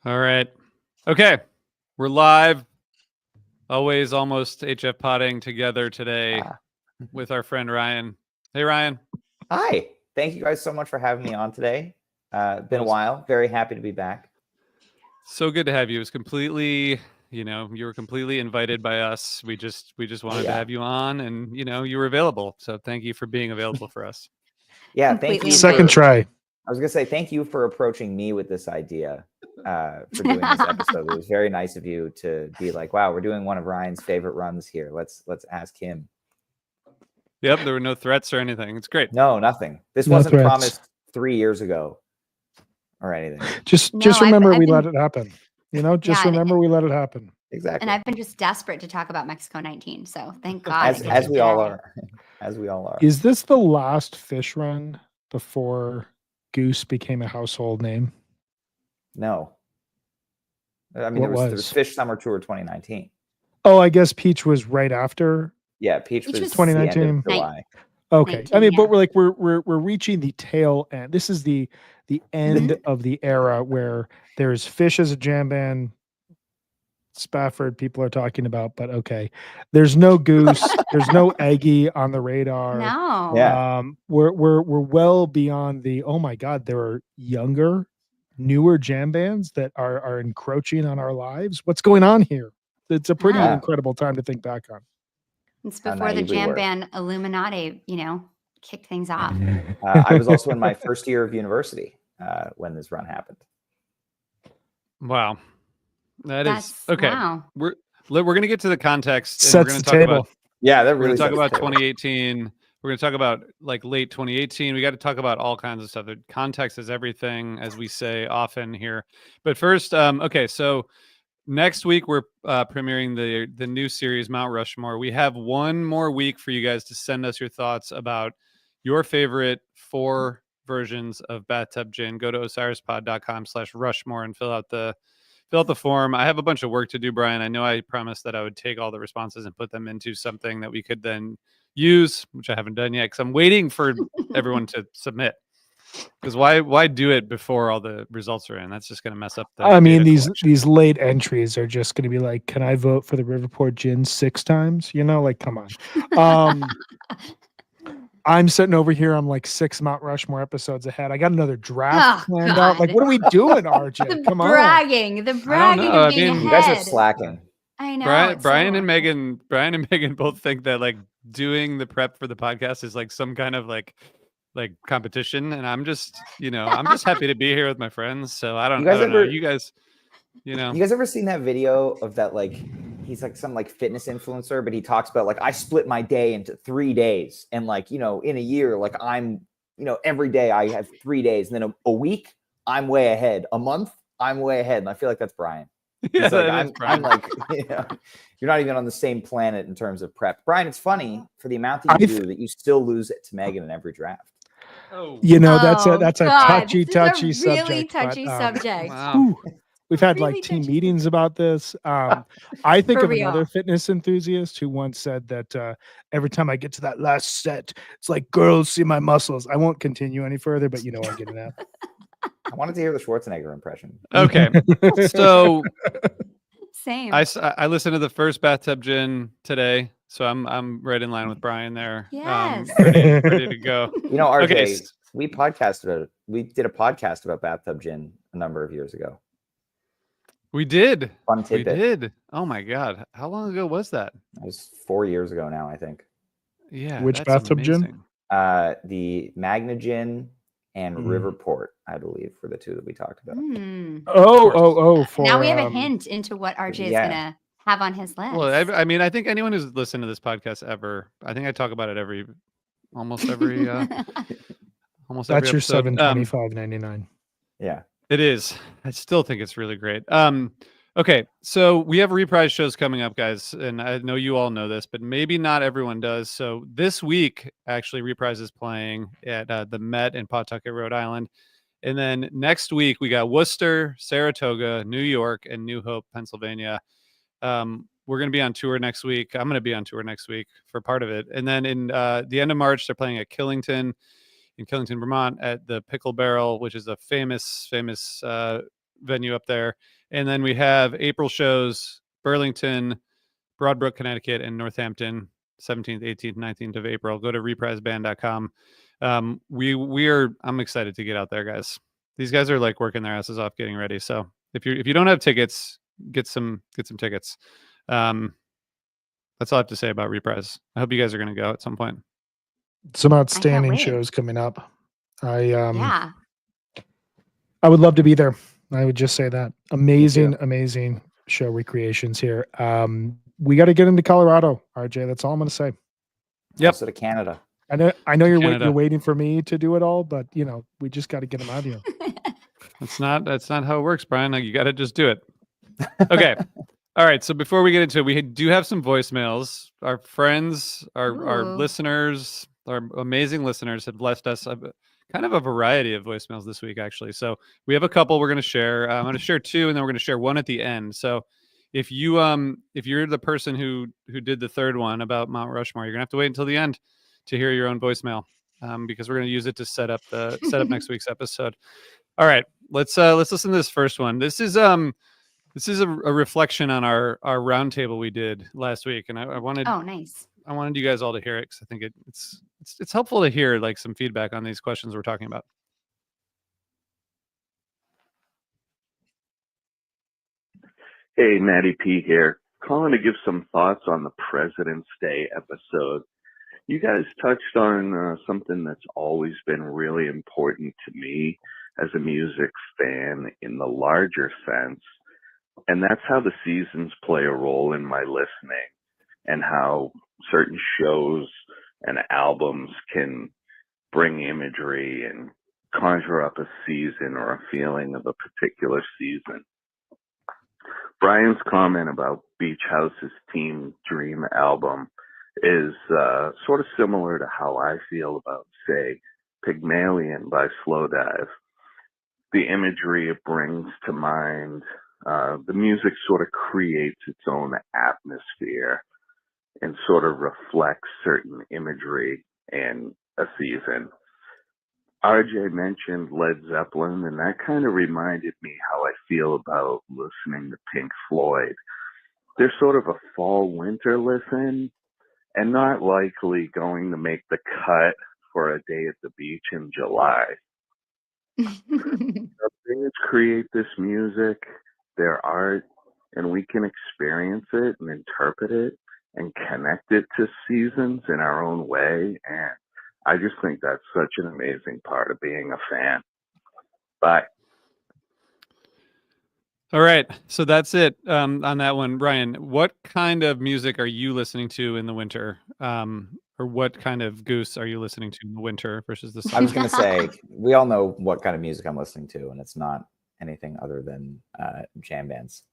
All right. Okay. We're live. Always almost HF potting together today with our friend Ryan. Hey, Ryan. Hi. Thank you guys so much for having me on today. Been a while. Very happy to be back. So good to have you. It was completely, you were completely invited by us. We just wanted to have you on, and you were available. So thank you for being available for us. Yeah, thank you. Second try. I was gonna say thank you for approaching me with this idea for doing this episode. It was very nice of you to be like, "Wow, we're doing one of Ryan's favorite runs here. Let's ask him." Yep, there were no threats or anything. It's great. No, nothing. This wasn't promised 3 years ago or anything. Just remember we let it happen. Just remember we let it happen. Exactly. And I've been just desperate to talk about Mexico 19. So thank God. As we all are. As we all are. Is this the last fish run before Goose became a household name? No. I mean, there was Fish Summer Tour 2019. Oh, I guess Peach was right after. Yeah, Peach was 2019. July. Okay, I mean, but we're reaching the tail end. This is the end of the era where there's Fish as a jam band. Spafford people are talking about, but okay, there's no Goose, there's no Eggy on the radar. No. Yeah. We're well beyond the, oh my God, there are younger, newer jam bands that are encroaching on our lives. What's going on here? It's a pretty incredible time to think back on. It's before the jam band Illuminati, kicked things off. I was also in my first year of university when this run happened. Wow. That's okay. Wow. We're going to get to the context. And we're going to talk about that really. We're going to talk about 2018. We're going to talk about like late 2018. We got to talk about all kinds of stuff. The context is everything, as we say often here. But first, okay. So next week we're premiering the new series Mount Rushmore. We have one more week for you guys to send us your thoughts about your favorite 4 versions of Bathtub Gin. Go to osirispod.com/Rushmore and fill out the form. I have a bunch of work to do, Brian. I know I promised that I would take all the responses and put them into something that we could then use, which I haven't done yet because I'm waiting for everyone to submit. Because why do it before all the results are in? That's just going to mess up the I mean, these late entries are just going to be like, can I vote for the Riverport Gin 6 times? Like, come on. I'm sitting over here. I'm like 6 Mount Rushmore episodes ahead. I got another draft planned out. Like, what are we doing, RJ? Come on. The bragging of being ahead. You guys are slacking. I know. Brian and Megan both think that like doing the prep for the podcast is like some kind of like competition, and I'm just happy to be here with my friends. So I don't know. You guys ever seen that video of that, like he's like some like fitness influencer, but he talks about like, I split my day into 3 days, and like, in a year, like I'm, every day I have 3 days, and then a week I'm way ahead, a month I'm way ahead, and I feel like that's Brian. Yeah, like, I'm like, you're not even on the same planet in terms of prep. Brian, it's funny for the amount that you do that you still lose it to Megan in every draft. That's a touchy really subject. Really touchy subject. Wow. We've had like team meetings about this. I think of another fitness enthusiast who once said that every time I get to that last set, it's like, girls see my muscles. I won't continue any further, but I'm getting that. I wanted to hear the Schwarzenegger impression. Okay. So same. I listened to the first Bathtub Gin today, so I'm right in line with Brian there. Yes. Ready to go. RJ, okay. We did a podcast about Bathtub Gin a number of years ago. We did. Fun tidbit. We did. Oh my God. How long ago was that? It was 4 years ago now, I think. Yeah. Which Bathtub Gin? The Magna Gin and Riverport, I believe, were the 2 that we talked about. Now we have a hint into what RJ is gonna have on his list. Well, I mean, I think anyone who's listened to this podcast ever, I think I talk about it almost every That's your $725.99. Yeah. It is. I still think it's really great. Okay, so we have reprise shows coming up, guys, and I know you all know this, but maybe not everyone does. So this week, actually, Reprise is playing at the Met in Pawtucket, Rhode Island. And then next week, we got Worcester, Saratoga, New York, and New Hope, Pennsylvania. We're going to be on tour next week. I'm going to be on tour next week for part of it. And then in the end of March, they're playing at Killington, in Killington, Vermont, at the Pickle Barrel, which is a famous venue up there. And then we have April shows, Burlington, Broadbrook, Connecticut, and Northampton, 17th, 18th, 19th of April. Go to repriseband.com. I'm excited to get out there, guys. These guys are like working their asses off getting ready. So if you don't have tickets, get some tickets. That's all I have to say about Reprise. I hope you guys are going to go at some point. Some outstanding shows coming up. Yeah. I would love to be there. I would just say that. Amazing show recreations here. We got to get into Colorado, RJ. That's all I'm going to say. Yep. Also to Canada. I know you're waiting for me to do it all, but we just got to get them out here. That's not how it works, Brian. Like, you got to just do it. Okay. All right. So before we get into it, we do have some voicemails. Our friends, our listeners, our amazing listeners have blessed us kind of a variety of voicemails this week, actually. So we have a couple we're going to share. I'm going to share two, and then we're going to share one at the end. So if you're the person who did the third one about Mount Rushmore, you're going to have to wait until the end to hear your own voicemail, because we're going to use it to set up next week's episode. All right, let's listen to this first one. This is a reflection on our roundtable we did last week, and I wanted nice. I wanted you guys all to hear it, because I think it's helpful to hear like some feedback on these questions we're talking about. Hey, Matty P here, calling to give some thoughts on the President's Day episode. You guys touched on something that's always been really important to me as a music fan in the larger sense, and that's how the seasons play a role in my listening, and how certain shows and albums can bring imagery and conjure up a season or a feeling of a particular season. Brian's comment about Beach House's Team Dream album is sort of similar to how I feel about, say, Pygmalion by Slowdive. The imagery it brings to mind, the music sort of creates its own atmosphere and sort of reflects certain imagery in a season. RJ mentioned Led Zeppelin, and that kind of reminded me how I feel about listening to Pink Floyd. They're sort of a fall-winter listen, and not likely going to make the cut for a day at the beach in July. Bands create this music, their art, and we can experience it and interpret it and connect it to seasons in our own way. And I just think that's such an amazing part of being a fan. Bye. All right, so that's it on that one. Brian, what kind of music are you listening to in the winter? Or what kind of Goose are you listening to in the winter versus the summer? I was going to say, we all know what kind of music I'm listening to, and it's not anything other than jam bands.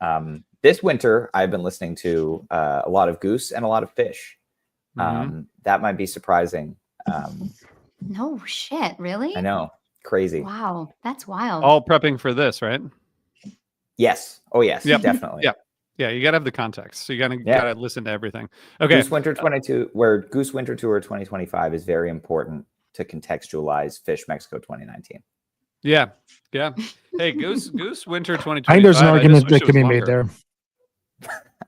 This winter, I've been listening to a lot of Goose and a lot of Fish. That might be surprising. No shit, really? I know, crazy. Wow, that's wild. All prepping for this, right? Yes. Oh, yes. Yep. Definitely. Yeah. You gotta have the context. So you gotta listen to everything. Okay. Goose Winter 22, where Goose Winter Tour 2025 is very important to contextualize Fish Mexico 2019. Yeah. Hey, Goose Winter 2025. I think there's an argument that can be made there.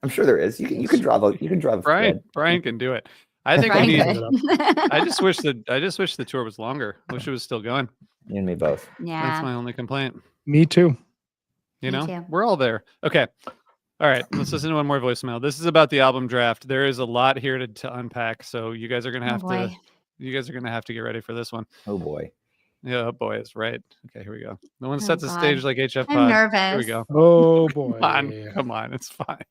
I'm sure there is. You can draw the Brian can do it. I think we need. I just wish the tour was longer. I wish it was still going. You and me both. Yeah. That's my only complaint. Me too. You know, we're all there. Okay. All right. Let's listen to one more voicemail. This is about the album draft. There is a lot here to unpack. So you guys are going to have to get ready for this one. Oh boy. Yeah. Oh boy. It's right. Okay. Here we go. No one sets a stage like HF Pod. I'm nervous. Here we go. Oh boy. Come on. It's fine.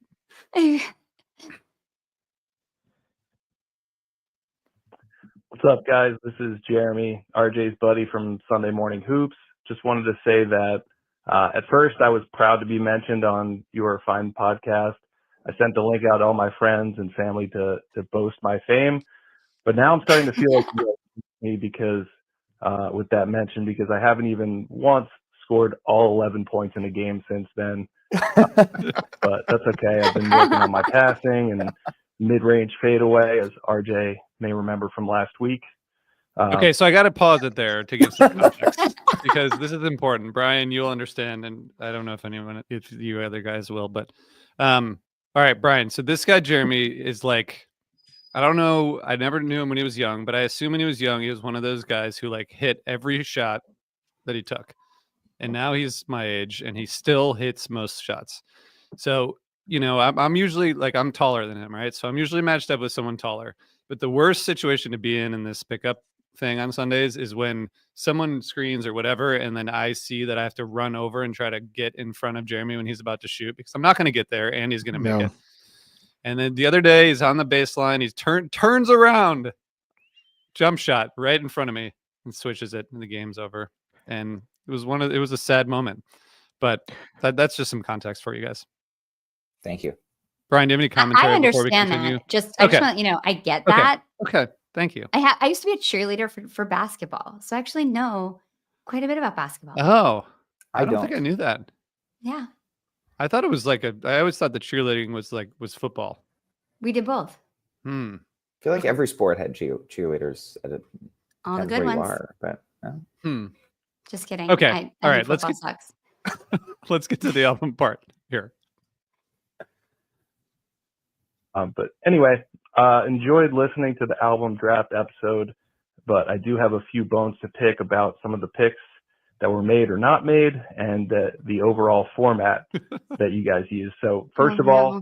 What's up, guys? This is Jeremy, RJ's buddy from Sunday Morning Hoops. Just wanted to say that at first I was proud to be mentioned on your fine podcast. I sent the link out to all my friends and family to boast my fame. But now I'm starting to feel like me because with that mention, because I haven't even once scored all 11 points in a game since then. But that's okay. I've been working on my passing and mid-range fadeaway, as RJ may remember from last week. Okay, so I got to pause it there to give some context because this is important. Brian, you'll understand, and I don't know if you other guys will, but all right, Brian. So this guy Jeremy is like, I don't know. I never knew him when he was young, but I assume when he was young, he was one of those guys who like hit every shot that he took, and now he's my age, and he still hits most shots. So I'm usually like I'm taller than him, right? So I'm usually matched up with someone taller. But the worst situation to be in this pickup thing on Sundays is when someone screens or whatever, and then I see that I have to run over and try to get in front of Jeremy when he's about to shoot because I'm not going to get there and he's going to make it. And then the other day he's on the baseline, he's turns around, jump shot right in front of me and switches it, and the game's over. And it was a sad moment, but that's just some context for you guys. Thank you, Brian. Do you have any commentary? I understand that. I just want I get that. Okay. Thank you. I used to be a cheerleader for basketball, so I actually know quite a bit about basketball. Oh, I don't think I knew that. Yeah. I thought it was I always thought the cheerleading was football. We did both. I feel like every sport had cheerleaders at all the good ones. But just kidding. Okay. All right. Let's get to the album part here. But anyway, enjoyed listening to the album draft episode, but I do have a few bones to pick about some of the picks that were made or not made and the overall format that you guys use. So first of all,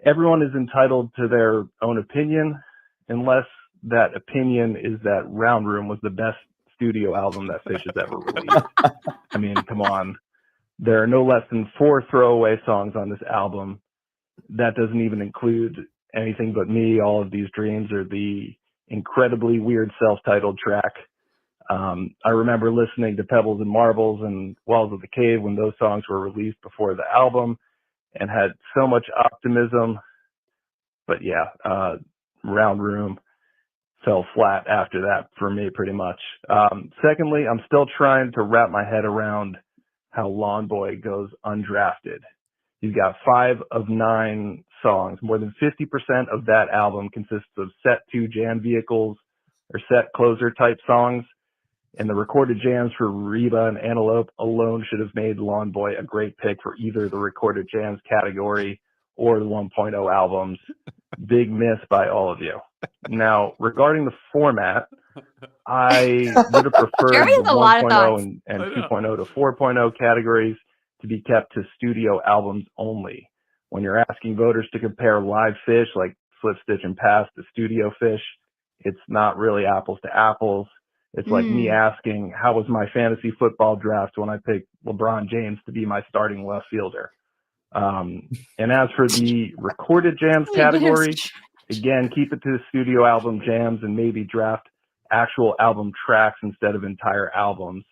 everyone is entitled to their own opinion unless that opinion is that Round Room was the best studio album that Phish has ever released. I mean, come on. There are no less than 4 throwaway songs on this album. That doesn't even include Anything But Me, All of These Dreams, or the incredibly weird self-titled track. I remember listening to Pebbles and Marbles and Walls of the Cave when those songs were released before the album and had so much optimism. But yeah, Round Room fell flat after that for me pretty much. Secondly, I'm still trying to wrap my head around how Lawn Boy goes undrafted. You've got 5 of 9 songs. More than 50% of that album consists of set 2 jam vehicles or set closer type songs. And the recorded jams for Reba and Antelope alone should have made Lawn Boy a great pick for either the recorded jams category or the 1.0 albums. Big miss by all of you. Now, regarding the format, I would have preferred the 1.0 and 2.0 to 4.0 categories to be kept to studio albums only. When you're asking voters to compare live Phish like Slip, Stitch, and Pass to studio Phish, it's not really apples to apples. It's like me asking, how was my fantasy football draft when I picked LeBron James to be my starting left fielder? And as for the recorded jams category, again, keep it to the studio album jams and maybe draft actual album tracks instead of entire albums.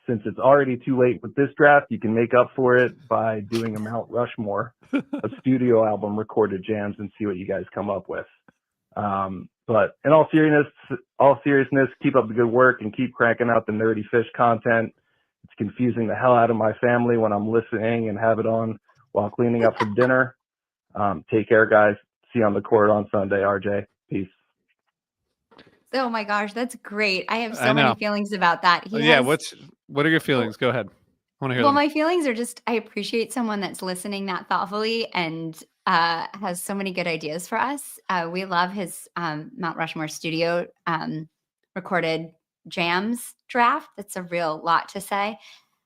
Since it's already too late with this draft, you can make up for it by doing a Mount Rushmore of studio album recorded jams and see what you guys come up with. But in all seriousness, keep up the good work and keep cranking out the nerdy Phish content. It's confusing the hell out of my family when I'm listening and have it on while cleaning up for dinner. Take care, guys. See you on the court on Sunday, RJ. Peace. Oh my gosh, that's great. I have so many feelings about that. What are your feelings? Go ahead. I want to hear them. My feelings are just, I appreciate someone that's listening that thoughtfully and has so many good ideas for us. We love his Mount Rushmore studio recorded jams draft. That's a real lot to say.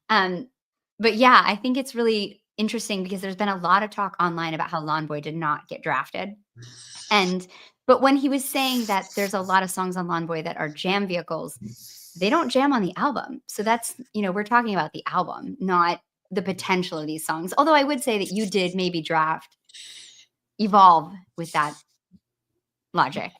But yeah, I think it's really interesting because there's been a lot of talk online about how Lawn Boy did not get drafted. But when he was saying that there's a lot of songs on Lawn Boy that are jam vehicles, they don't jam on the album. So that's, we're talking about the album, not the potential of these songs. Although I would say that you did maybe evolve with that logic.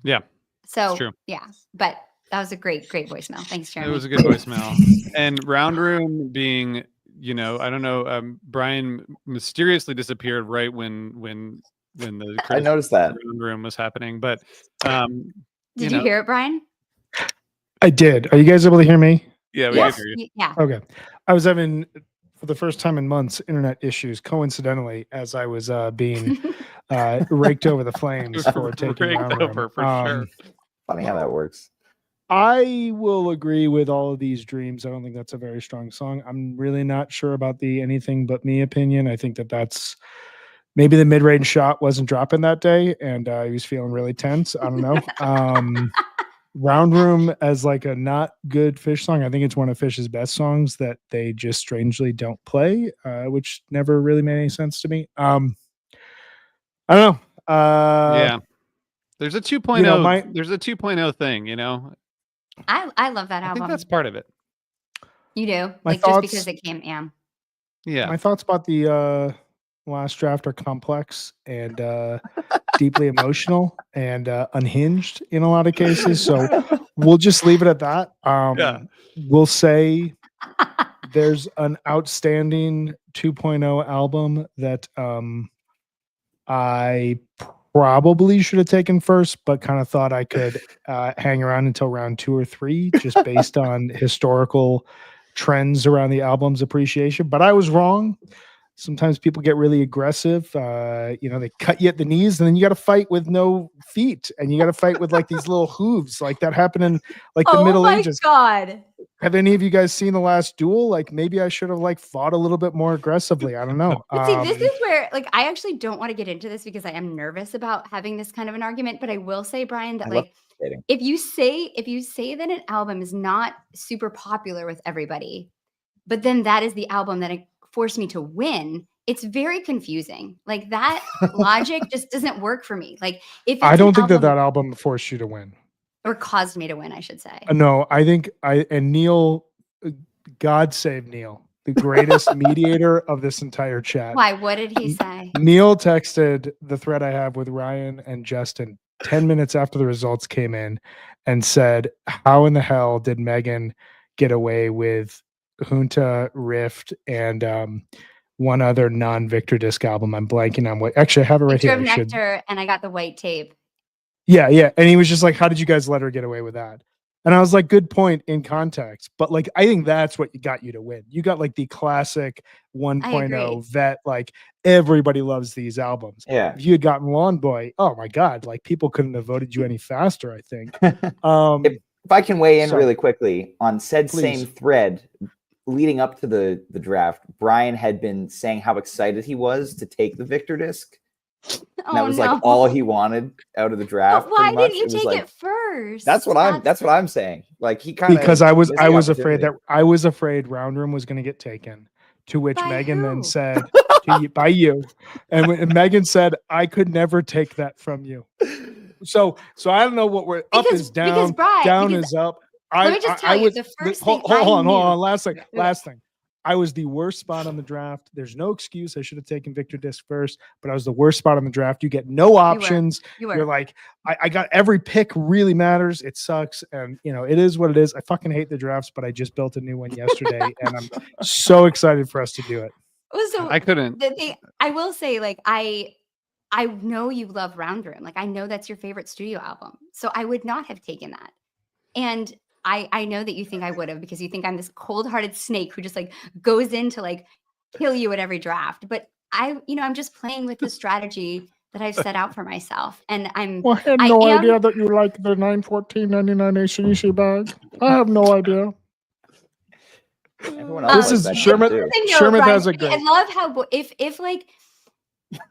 Yeah. So yeah, but that was a great voicemail. Thanks, Jeremy. It was a good voicemail. And Round Room being, I don't know, Brian mysteriously disappeared right when the I noticed that Round Room was happening. But did you hear it, Brian? I did. Are you guys able to hear me? Yeah, we can hear you. Yeah. Okay. I was having, for the first time in months, internet issues, coincidentally, as I was being raked over the flames for taking raked over for sure. Funny how that works. I will agree with all of these dreams. I don't think that's a very strong song. I'm really not sure about the anything but me opinion. I think that that's maybe the mid-range shot wasn't dropping that day, and he was feeling really tense. I don't know. Round Room as like a not good Fish song. I think it's one of Fish's best songs that they just strangely don't play, which never really made any sense to me. I don't know. Yeah. There's a 2.0. You know, there's a 2.0 thing, you know. I love that I album. think that's part of it. You do, My just because thoughts- it came. Yeah. Yeah. My thoughts about the last draft are complex and deeply emotional and unhinged in a lot of cases. So we'll just leave it at that. Yeah. We'll say there's an outstanding 2.0 album that I probably should have taken first, but kind of thought I could hang around until round 2 or 3, just based on historical trends around the album's appreciation. But I was wrong. Sometimes people get really aggressive. They cut you at the knees, and then you got to fight with no feet, and you got to fight with like these little hooves, like that happened in like the Middle Ages. Oh my God. Have any of you guys seen The Last Duel? Like maybe I should have like fought a little bit more aggressively. I don't know. But see, this is where like I actually don't want to get into this because I am nervous about having this kind of an argument. But I will say, Brian, that I love like debating. if you say that an album is not super popular with everybody, but then that is the album that forced me to win, it's very confusing. Like that logic just doesn't work for me. Like if it's I an don't think album, that album forced you to win. or caused me to win, I should say. No, I think Neil, God save Neil, the greatest mediator of this entire chat. Why? What did he say? Neil texted the thread I have with Ryan and Justin 10 minutes after the results came in and said, how in the hell did Megan get away with Junta, Rift, and one other non-Victor Disc album? I'm blanking on what. Actually, I have it right Picture here. of I should- Nectar, and I got the white tape. Yeah. And he was just like, how did you guys let her get away with that? And I was like, good point in context. But like, I think that's what got you to win. You got like the classic 1.0 vet, like everybody loves these albums. Yeah. If you had gotten Lawn Boy, oh my God, like people couldn't have voted you any faster, I think. If I can weigh in So- really quickly on said Please. same thread, leading up to the draft, Brian had been saying how excited he was to take the Victor Disc. And that was like all he wanted out of the draft. But why pretty much. didn't you It was take like, it first? That's what I'm saying. Like he kind of because I was afraid Round Room was going to get taken. To which By Megan then who? said, by you, and Megan said, I could never take that from you. So I don't know what we're up is down, Brian, down because is up. let me just tell you, the first thing hold I on. knew- Last thing. I was the worst spot on the draft. There's no excuse. I should have taken Victor Disc first, but I was the worst spot on the draft. You get no options. You were. You're like, I got every pick really matters. It sucks. And it is what it is. I fucking hate the drafts, but I just built a new one yesterday and I'm so excited for us to do it. So I couldn't. the thing I will say, like I know you love Round Room. Like I know that's your favorite studio album. So I would not have taken that. And I know that you think I would have because you think I'm this cold-hearted snake who just like goes in to like kill you at every draft. But I'm just playing with the strategy that I've set out for myself. And Well, I had I no am- idea that you like the $914.99 ACDC bag. I have no idea. Everyone This else is likes that Sherman- too. I know, Sherman Brian, has a I great- love how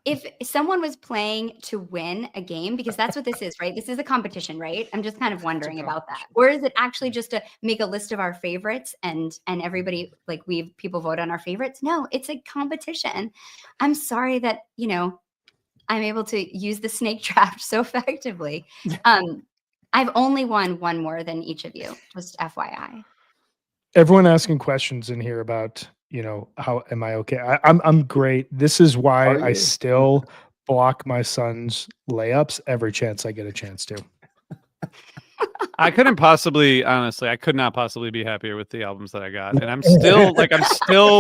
if someone was playing to win a game, because that's what this is, right? This is a competition, right? I'm just kind of wondering about that. Or is it actually just to make a list of our favorites and everybody like people vote on our favorites? No, it's a competition. I'm sorry that I'm able to use the snake draft so effectively. I've only won one more than each of you, just FYI. Everyone asking questions in here about, how am I okay? I'm great. This is why Are I you? still block my son's layups every chance I get a chance to. I could not possibly be happier with the albums that I got. And I'm still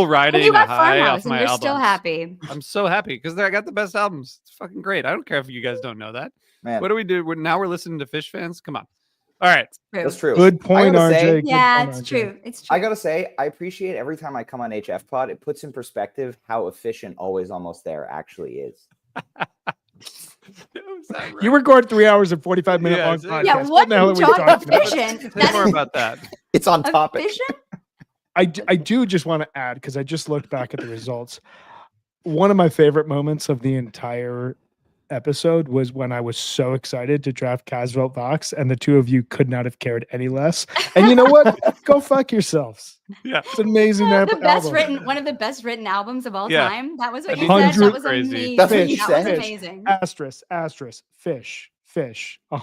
And riding you a got high Farmhouse, off and my you're albums. still happy. I'm so happy because I got the best albums. It's fucking great. I don't care if you guys don't know that. Man, What do we do? Now we're listening to Fish fans. Come on. All right. that's true. Good point, gotta say- RJ. Good Yeah, point, it's RJ. true. It's true. I gotta say, I appreciate every time I come on HF Pod. It puts in perspective how efficient Always Almost There actually is. was that You right? record 3 hours and 45-minute Yeah, long it's- podcast. Yeah, What what the hell are are we you talking talking about? Fission? Say more about that. It's on A topic. fission? I do just want to add, because I just looked back at the results. One of my favorite moments of the entire episode was when I was so excited to draft Casvelt Vox, and the two of you could not have cared any less. And you know what? Go fuck yourselves. Yeah. It's an amazing The best album. written, one of the best written albums of all Yeah. time. That was I what you mean, said. That was crazy. amazing. That's what you that said. was amazing. Asterisk, fish.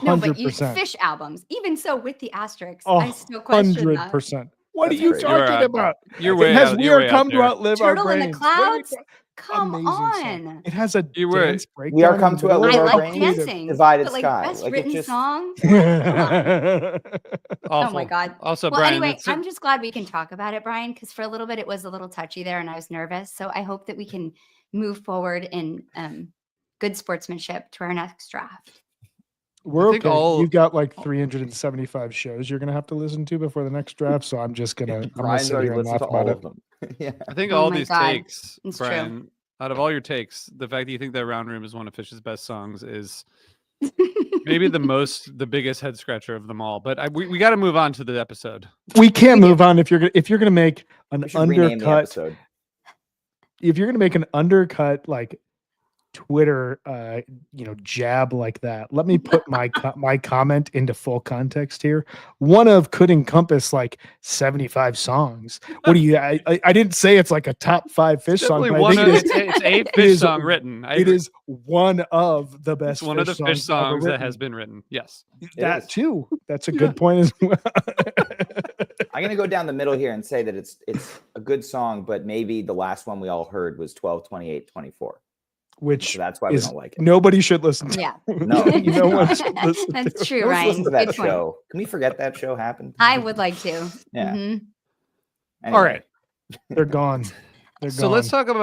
No, but you 100%. fish albums. Even so, with the asterisks, I still question that. 100%. What That's are you crazy. You're talking out. about? You're It way has out. We You're Are way out Come to there. Outlive Our Turtle in the Brains. What are you Clouds. ta- Come Amazing song. on. It has a You were- dance breakdown. We are in come the to middle outlive I of our it. like brains. dancing. Divided but like sky. best Like, it written just- song. Come on. Oh Awful. my god. Also, Well, Brian, anyway, it's a- I'm just glad we can talk about it, Brian, because for a little bit it was a little touchy there, and I was nervous. So I hope that we can move forward in good sportsmanship to our next draft. We're I think okay. all- You've got like 375 shows you're gonna have to listen to before the next draft. So I'm just gonna Brian's sit already here and listened laugh to about all it. of them. Yeah. I think Oh all my these God. takes, It's true. Brian, out of all your takes, the fact that you think that Round Room is one of Fish's best songs is maybe the biggest head scratcher of them all. But we got to move on to the episode. We can't We do. move on if you're gonna make an We should rename the undercut. episode. If you're gonna make an undercut like Twitter, jab like that. Let me put my my comment into full context here. One of could encompass like 75 songs. What do you? I didn't say it's like a top 5 fish song, Definitely but I one think of, it is. it's a it fish is- song written. I It agree. is one of the best. It's one of the fish ever songs that has written. been written. Yes. That is. too. That's a Yeah. good point as well. I'm gonna go down the middle here and say that it's a good song, but maybe the last one we all heard was 12, 28, 24. Which So that's why we is don't like it. nobody should listen to. Yeah. No, no one not. should listen That's to. true, Who wants to Ryan. listen to that Good point. show? Can we forget that show happened? I would like to. Yeah. Mhm. All right. They're gone. They're So let's gone. talk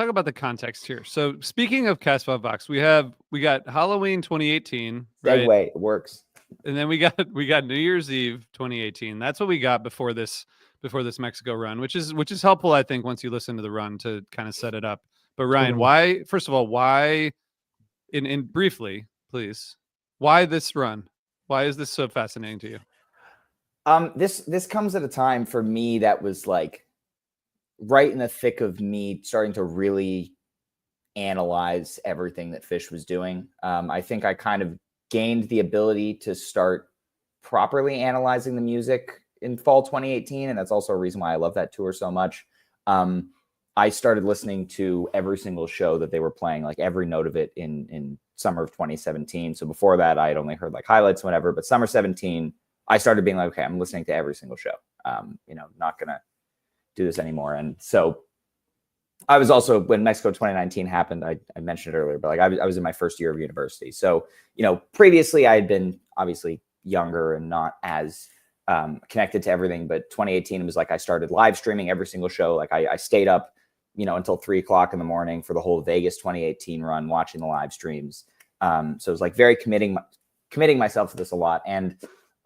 about the context here. So speaking of Casvelt Vox, we got Halloween 2018, right? Segue, it works. And then we got New Year's Eve 2018. That's what we got before this Mexico run, which is helpful, I think, once you listen to the run to kind of set it up. But Ryan, Totally. first of all, why in briefly, please, why this run? Why is this so fascinating to you? This comes at a time for me that was like right in the thick of me starting to really analyze everything that Fish was doing. I think I kind of gained the ability to start properly analyzing the music in fall 2018, and that's also a reason why I love that tour so much. I started listening to every single show that they were playing, like every note of it in summer of 2017. So before that, I had only heard like highlights, whatever. But summer 17, I started being like, okay, I'm listening to every single show. Not gonna do this anymore. And so I was also, when Mexico 2019 happened, I mentioned it earlier, but like I was in my first year of university. So, previously I had been obviously younger and not as connected to everything, but 2018 was like I started live streaming every single show. Like I stayed up, until 3:00 in the morning for the whole Vegas 2018 run, watching the live streams. So it was like very committing myself to this a lot. And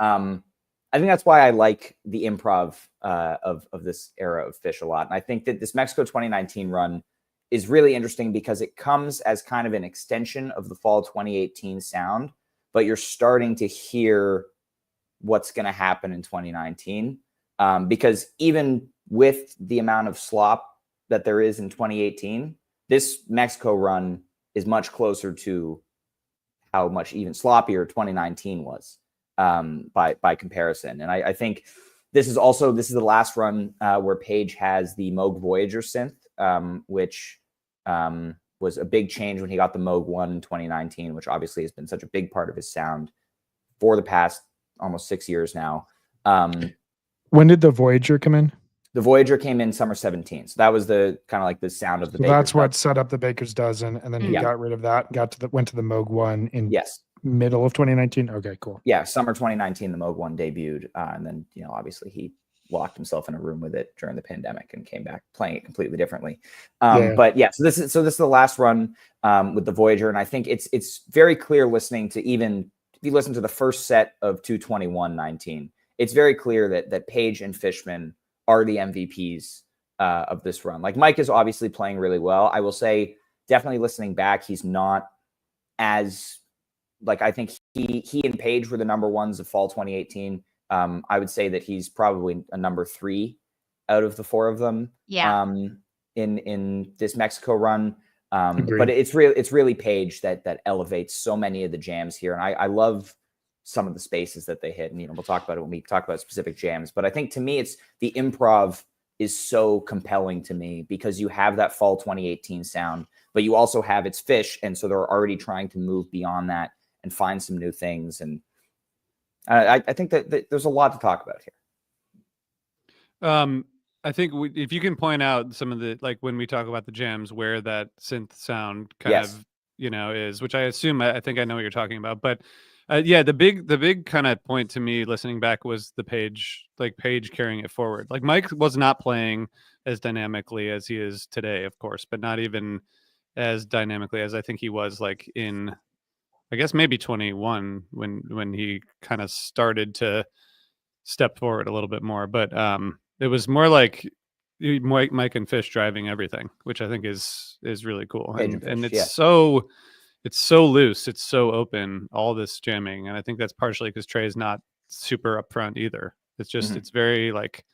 I think that's why I like the improv of this era of Fish a lot. And I think that this Mexico 2019 run is really interesting because it comes as kind of an extension of the fall 2018 sound, but you're starting to hear what's going to happen in 2019. Because even with the amount of slop that there is in 2018, this Mexico run is much closer to how much even sloppier 2019 was by comparison. And I think this is the last run where Page has the Moog Voyager synth, which was a big change when he got the Moog 1 in 2019, which obviously has been such a big part of his sound for the past almost 6 years now. When did the Voyager come in? The Voyager came in summer 17. So that was the kind of like the sound of the So Baker's that's what Dozen. set up the Baker's Dozen, and then he Yeah. got rid of that. Went to the Moog 1 in Yes. middle of 2019. Okay, cool. Yeah. Summer 2019, the Moog 1 debuted. And then, obviously he locked himself in a room with it during the pandemic and came back playing it completely differently. But yeah, so this is the last run with the Voyager. And I think it's very clear listening to, even if you listen to the first set of 221-19, it's very clear that Page and Fishman are the MVPs of this run. Like Mike is obviously playing really well. I will say, definitely listening back, he's not as like, I think he and Paige were the number ones of fall 2018. I would say that he's probably a number 3 out of the 4 of them. Yeah. In this Mexico run. Agreed. But it's really Paige that elevates so many of the jams here. And I love some of the spaces that they hit. And, you know, we'll talk about it when we talk about specific jams. But I think to me, it's the improv is so compelling to me because you have that fall 2018 sound, but you also have it's Phish. And so they're already trying to move beyond that and find some new things. And I think that there's a lot to talk about here. I think if you can point out some of the, like when we talk about the jams, where that synth sound kind of, you know, is, which I assume, I think I know what you're talking about, but yeah, the big kind of point to me listening back was the Paige carrying it forward. Like Mike was not playing as dynamically as he is today, of course, but not even as dynamically as I think he was like in, I guess maybe 21 when he kind of started to step forward a little bit more. But it was more like Mike and Phish driving everything, which I think is really cool. And it's so loose, it's so open, all this jamming. And I think that's partially because Trey's not super upfront either. It's just it's very like,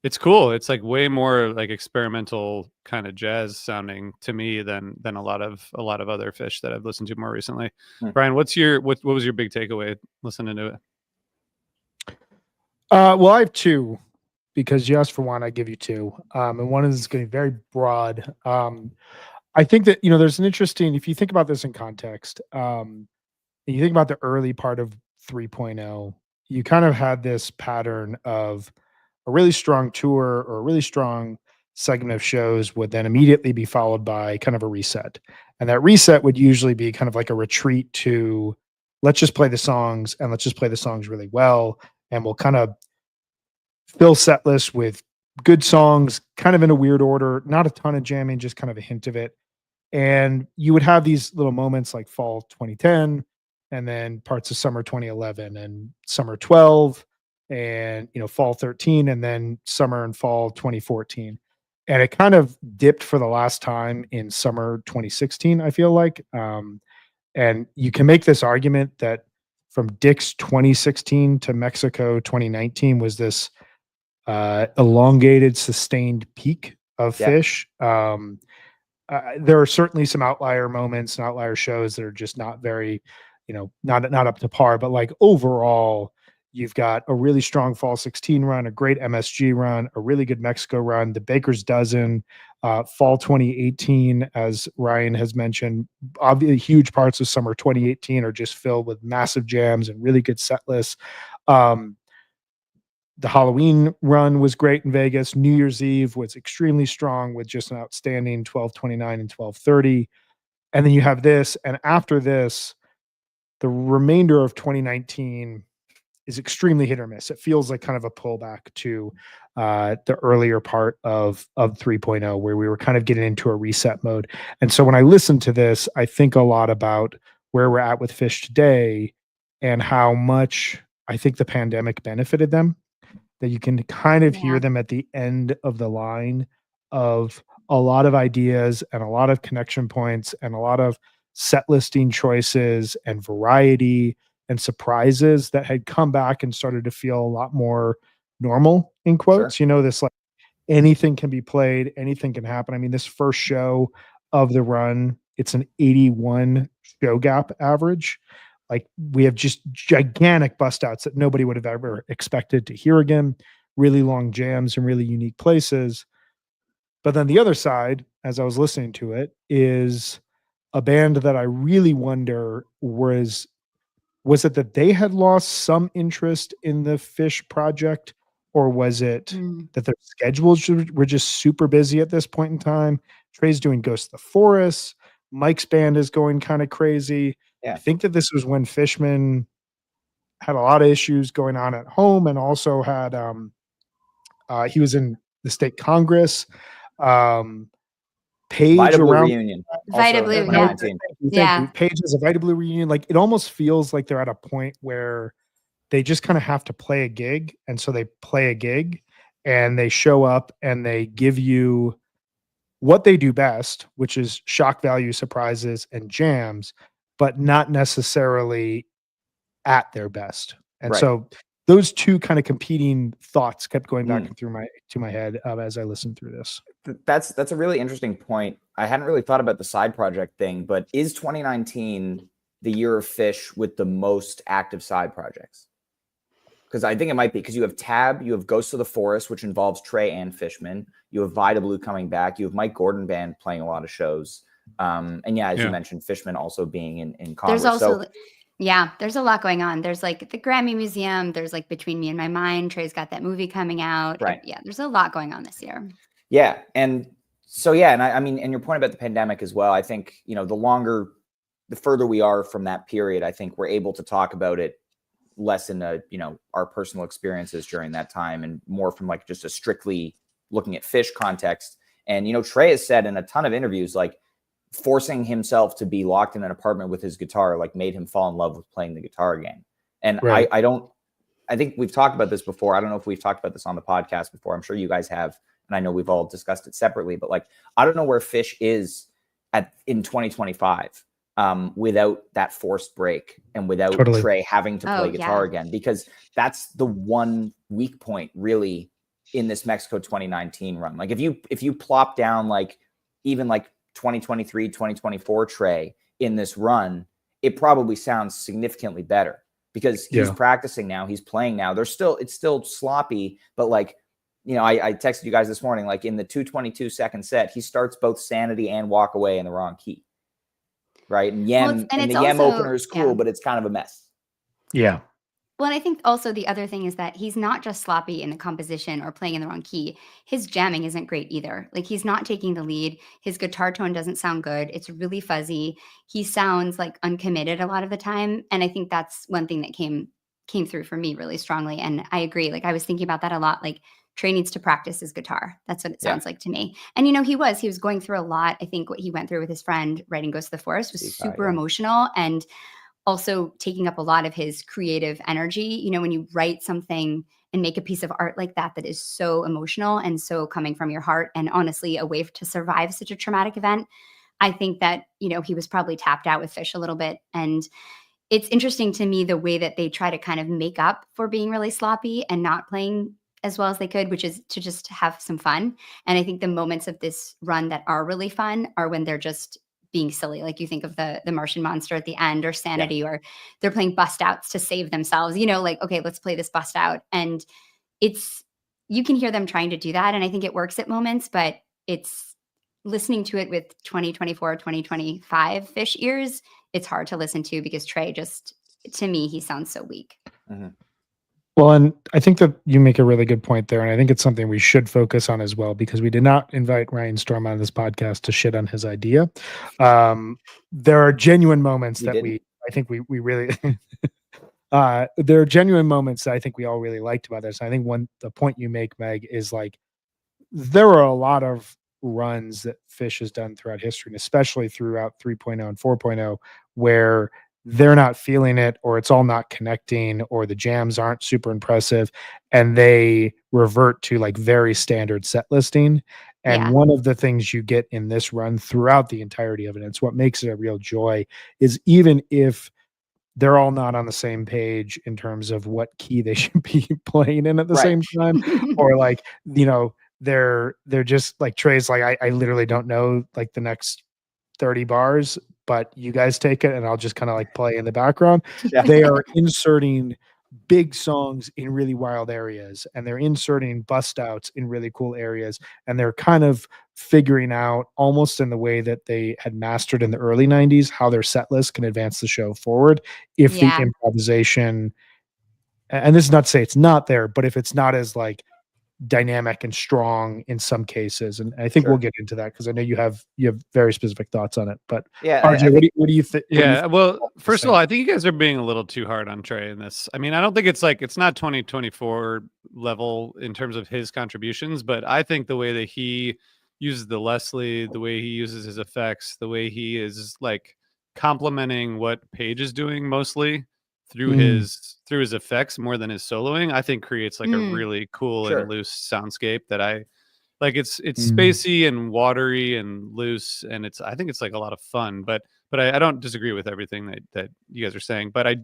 it's cool. It's like way more like experimental kind of jazz sounding to me than a lot of other Phish that I've listened to more recently. Brian, what was your big takeaway listening to it? Well, I have 2 because you asked for one, I give you 2. And one is going to be very broad. I think that, you know, there's an interesting, if you think about this in context, and you think about the early part of 3.0, you kind of had this pattern of a really strong tour or a really strong segment of shows would then immediately be followed by kind of a reset. And that reset would usually be kind of like a retreat to, let's just play the songs and let's just play the songs really well. And we'll kind of fill set lists with good songs, kind of in a weird order, not a ton of jamming, just kind of a hint of it. And you would have these little moments like fall 2010 and then parts of summer 2011 and summer 12 and, you know, fall 13 and then summer and fall 2014. And it kind of dipped for the last time in summer 2016, I feel like. And you can make this argument that from Dick's 2016 to Mexico 2019 was this elongated, sustained peak of Phish. There are certainly some outlier moments and outlier shows that are just not very, you know, not up to par. But like overall, you've got a really strong fall 16 run, a great MSG run, a really good Mexico run, the Baker's Dozen, fall 2018, as Ryan has mentioned. Obviously, huge parts of summer 2018 are just filled with massive jams and really good set lists. The Halloween run was great in Vegas. New Year's Eve was extremely strong with just an outstanding 1229 and 1230. And then you have this. And after this, the remainder of 2019 is extremely hit or miss. It feels like kind of a pullback to the earlier part of 3.0, where we were kind of getting into a reset mode. And so when I listen to this, I think a lot about where we're at with Phish today and how much I think the pandemic benefited them. That you can kind of hear them at the end of the line of a lot of ideas and a lot of connection points and a lot of set listing choices and variety and surprises that had come back and started to feel a lot more normal, in quotes. Sure. You know, this like anything can be played, anything can happen. I mean, this first show of the run, it's an 81 show gap average. Like we have just gigantic bust outs that nobody would have ever expected to hear again, really long jams in really unique places. But then the other side, as I was listening to it, is a band that I really wonder was it that they had lost some interest in the Phish project, or was it that their schedules were just super busy at this point in time? Trey's doing Ghost of the Forest. Mike's band is going kind of crazy. Yeah. I think that this was when Fishman had a lot of issues going on at home and also had he was in the state Congress. Paige Vita Blue around reunion. Vita Blue, yeah. Paige is a Vita Blue reunion. Like it almost feels like they're at a point where they just kind of have to play a gig. And so they play a gig and they show up and they give you what they do best, which is shock value, surprises, and jams. but not necessarily at their best. And Right. so those two kind of competing thoughts kept going back Mm. through my head as I listened through this. That's a really interesting point. I hadn't really thought about the side project thing, but is 2019 the year of Fish with the most active side projects? Because I think it might be, because you have Tab, you have Ghosts of the Forest, which involves Trey and Fishman. You have Vida Blue coming back. You have Mike Gordon Band playing a lot of shows. And yeah, as you mentioned, Fishman also being in Congress. There's also, yeah, there's a lot going on. There's like the Grammy Museum. There's like Between Me and My Mind. Trey's got that movie coming out. Right. Yeah, there's a lot going on this year. Yeah. And so, yeah, and I mean, and your point about the pandemic as well, I think, you know, the further we are from that period, I think we're able to talk about it less in you know, our personal experiences during that time and more from like just a strictly looking at Fish context. And, you know, Trey has said in a ton of interviews, like forcing himself to be locked in an apartment with his guitar, like made him fall in love with playing the guitar again. And Right. I think we've talked about this before. I don't know if we've talked about this on the podcast before. I'm sure you guys have. And I know we've all discussed it separately, but like, I don't know where Fish is in 2025 without that forced break and without Totally. Trey having to play guitar yeah. again, because that's the one weak point really in this Mexico 2019 run. Like if you plop down like even like 2023, 2024 Trey in this run, it probably sounds significantly better because he's practicing now, he's playing now. It's still sloppy, but like, you know, I texted you guys this morning, like in the 2:22 set, he starts both Sanity and Walk Away in the wrong key. Right. And Yem, and and the it's Yem also- opener is cool, yeah. but it's kind of a mess. Yeah. Well, and I think also the other thing is that he's not just sloppy in the composition or playing in the wrong key. His jamming isn't great either. Like he's not taking the lead. His guitar tone doesn't sound good. It's really fuzzy. He sounds like uncommitted a lot of the time. And I think that's one thing that came through for me really strongly. And I agree. Like I was thinking about that a lot. Like Trey needs to practice his guitar. That's what it sounds like to me. And, you know, he was going through a lot. I think what he went through with his friend writing Ghost of the Forest was super emotional and also taking up a lot of his creative energy. You know, when you write something and make a piece of art like that is so emotional and so coming from your heart and honestly a way to survive such a traumatic event, I think that, you know, he was probably tapped out with Fish a little bit. And it's interesting to me the way that they try to kind of make up for being really sloppy and not playing as well as they could, which is to just have some fun. And I think the moments of this run that are really fun are when they're just being silly. Like you think of the Martian Monster at the end or Sanity, or they're playing bust outs to save themselves, you know, like, okay, let's play this bust out. And you can hear them trying to do that. And I think it works at moments, but it's listening to it with 2024, 2025 Fish ears. It's hard to listen to because Trey just, to me, he sounds so weak. Mm-hmm. Well, and I think that you make a really good point there. And I think it's something we should focus on as well, because we did not invite Ryan Storm on this podcast to shit on his idea. There are genuine moments I think we really, there are genuine moments that I think we all really liked about this. I think the point you make, Meg, is like, there are a lot of runs that Fish has done throughout history, and especially throughout 3.0 and 4.0, where they're not feeling it, or it's all not connecting, or the jams aren't super impressive, and they revert to like very standard set listing. And one of the things you get in this run throughout the entirety of it, it's what makes it a real joy, is even if they're all not on the same page in terms of what key they should be playing in at the same time, or like, you know, they're just like, Trey's like, I literally don't know like the next 30 bars, but you guys take it and I'll just kind of like play in the background. They are inserting big songs in really wild areas, and they're inserting bust outs in really cool areas, and they're kind of figuring out, almost in the way that they had mastered in the early 90s, how their set list can advance the show forward if the improvisation, and this is not to say it's not there, but if it's not as like dynamic and strong in some cases. And I think we'll get into that, because I know you have very specific thoughts on it. But RJ, what do you think? Well, first of all, I think you guys are being a little too hard on Trey in this. I mean, I don't think it's not 2024 level in terms of his contributions, but I think the way that he uses the Leslie, the way he uses his effects, the way he is like complementing what Page is doing mostly through his effects more than his soloing, I think creates like a really cool and loose soundscape that I Like it's spacey and watery and loose, and I think it's like a lot of fun. But I don't disagree with everything that you guys are saying. But I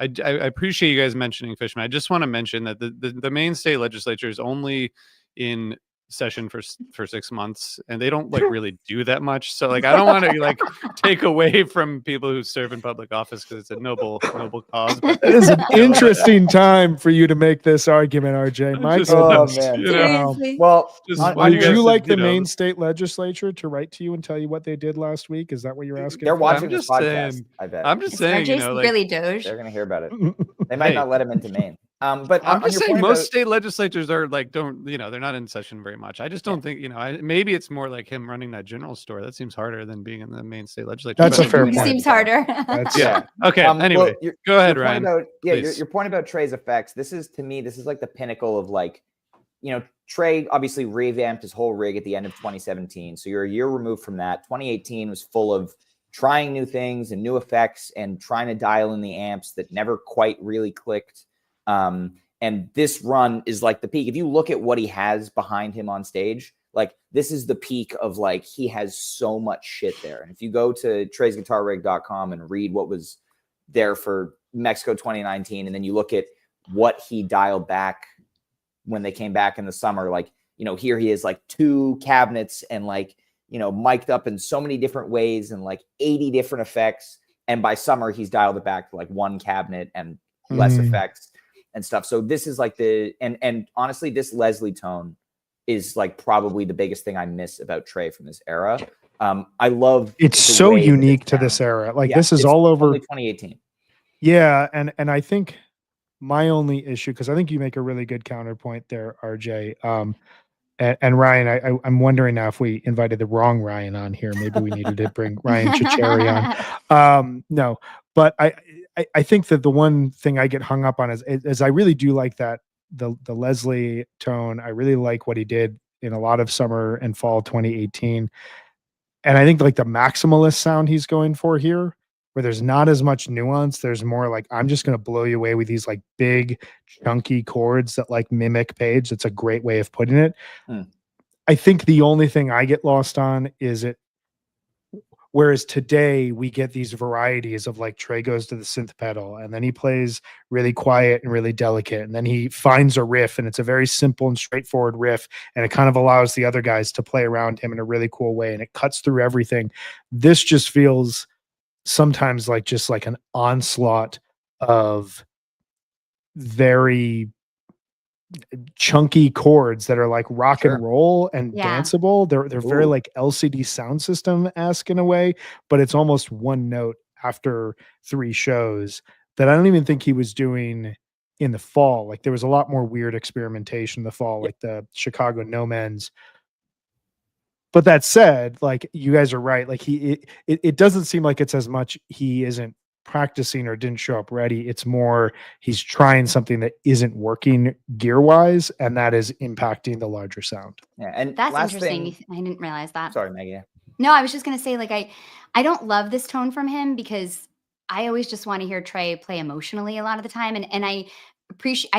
appreciate you guys mentioning Fishman. I just want to mention that the Maine state legislature is only in session for 6 months, and they don't like really do that much. So like I don't want to like take away from people who serve in public office because it's a noble cause. But It is an interesting time for you to make this argument, RJ. My Just- goodness. man. you know, Seriously. Well, Just on want Would guys you to, like the know, Maine state legislature to write to you and tell you what they did last week? Is that what you're asking? they're for? watching I'm this just podcast. saying- I bet I'm just Is saying, RJ like, really Doge? they're gonna hear about it. They might Hey. not let him into Maine. But I'm on just your saying point most about- state legislatures are like they're not in session very much. I just don't think maybe it's more like him running that general store. That seems harder than being in the Maine state legislature. That's but- a fair It point. Seems harder. That's- Yeah. Okay. well, Anyway, your- go ahead, your point Ryan. about please. your point about Trey's effects. This is like the pinnacle of like, Trey obviously revamped his whole rig at the end of 2017. So you're a year removed from that. 2018 was full of trying new things and new effects and trying to dial in the amps that never quite really clicked. And this run is like the peak. If you look at what he has behind him on stage, like this is the peak of like he has so much shit there. And if you go to TreysGuitarRig.com and read what was there for Mexico 2019, and then you look at what he dialed back when they came back in the summer, like, here he is like 2 cabinets and like, mic'd up in so many different ways and like 80 different effects. And by summer, he's dialed it back to like 1 cabinet and less effects and stuff. So this is like and honestly, this Leslie tone is like probably the biggest thing I miss about Trey from this era. I love It's the so way that unique it to this sounds. era. Like Yeah, this is it's all over. only 2018. Yeah, and I think my only issue, because I think you make a really good counterpoint there, RJ. And Ryan, I'm wondering now if we invited the wrong Ryan on here. Maybe we needed to bring Ryan Chicheri on. No, but I think that the one thing I get hung up on is I really do like that the Leslie tone. I really like what he did in a lot of summer and fall 2018. And I think like the maximalist sound he's going for here, where there's not as much nuance, there's more like, I'm just going to blow you away with these like big chunky chords that like mimic Page. That's a great way of putting it. I think the only thing I get lost on is it. Whereas today we get these varieties of like Trey goes to the synth pedal and then he plays really quiet and really delicate. And then he finds a riff and it's a very simple and straightforward riff. And it kind of allows the other guys to play around him in a really cool way. And it cuts through everything. This just feels sometimes like just like an onslaught of very chunky chords that are like rock Sure. and roll and Yeah. danceable. They're very Ooh. like LCD sound system-esque in a way, but it's almost one note after 3 shows that I don't even think he was doing in the fall. Like there was a lot more weird experimentation in the fall, like the Chicago No Men's. But that said, like you guys are right. Like it doesn't seem like it's as much he isn't practicing or didn't show up ready. It's more he's trying something that isn't working gear wise, and that is impacting the larger sound. Yeah, and That's last interesting. thing. I didn't realize that. Sorry, Maggie. Yeah. No, I was just gonna say, like, I don't love this tone from him because I always just want to hear Trey play emotionally a lot of the time, and I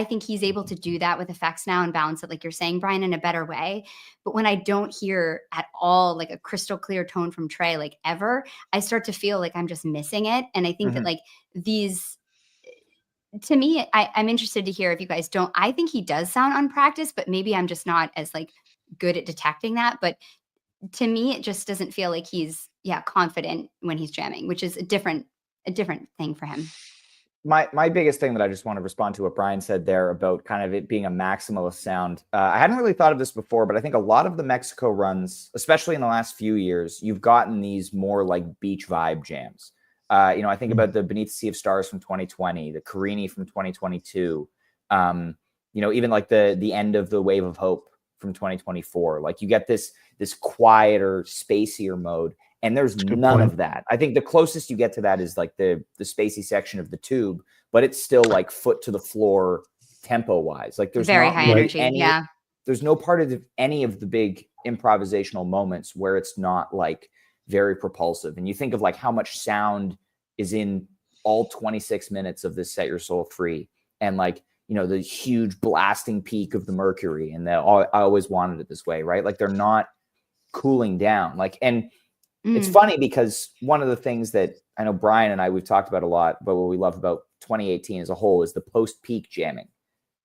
think he's able to do that with effects now and balance it, like you're saying, Brian, in a better way. But when I don't hear at all like a crystal clear tone from Trey, like ever, I start to feel like I'm just missing it. And I think that like these, to me, I'm interested to hear if you guys don't. I think he does sound unpracticed, but maybe I'm just not as like good at detecting that. But to me, it just doesn't feel like he's confident when he's jamming, which is a different thing for him. My biggest thing that I just want to respond to what Brian said there about kind of it being a maximalist sound. I hadn't really thought of this before, but I think a lot of the Mexico runs, especially in the last few years, you've gotten these more like beach vibe jams. I think about the Beneath the Sea of Stars from 2020, the Carini from 2022, even like the end of the Wave of Hope from 2024. Like you get this quieter, spacier mode. And there's none of that. I think the closest you get to that is like the spacey section of the Tube, but it's still like foot to the floor tempo wise. Like there's very not high really energy. There's no part of any of the big improvisational moments where it's not like very propulsive. And you think of like how much sound is in all 26 minutes of this Set Your Soul Free. And like the huge blasting peak of the Mercury, and I always wanted it this way, right? Like they're not cooling down. Like, and it's funny because one of the things that I know Brian and we've talked about a lot, but what we love about 2018 as a whole is the post-peak jamming.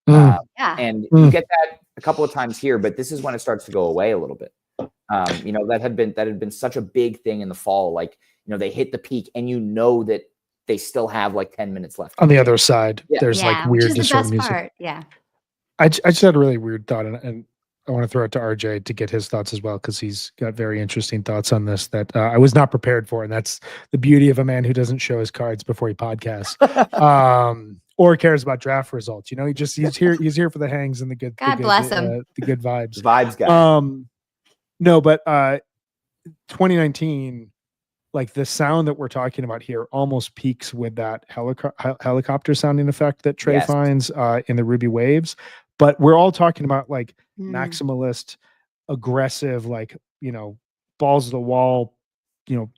Yeah. And you get that a couple of times here, but this is when it starts to go away a little bit. That had been such a big thing in the fall. Like, they hit the peak and that they still have like 10 minutes left. On the other side, there's like which weird is the distorted best music. part. Yeah. I just had a really weird thought, and I want to throw it to RJ to get his thoughts as well, because he's got very interesting thoughts on this that I was not prepared for, and that's the beauty of a man who doesn't show his cards before he podcasts, or cares about draft results. He's here for the hangs and the good. God bless him. The good vibes. Vibes guy. No, but 2019. Like the sound that we're talking about here almost peaks with that helicopter sounding effect that Trey finds in the Ruby Waves. But we're all talking about like maximalist, aggressive, like, balls to the wall,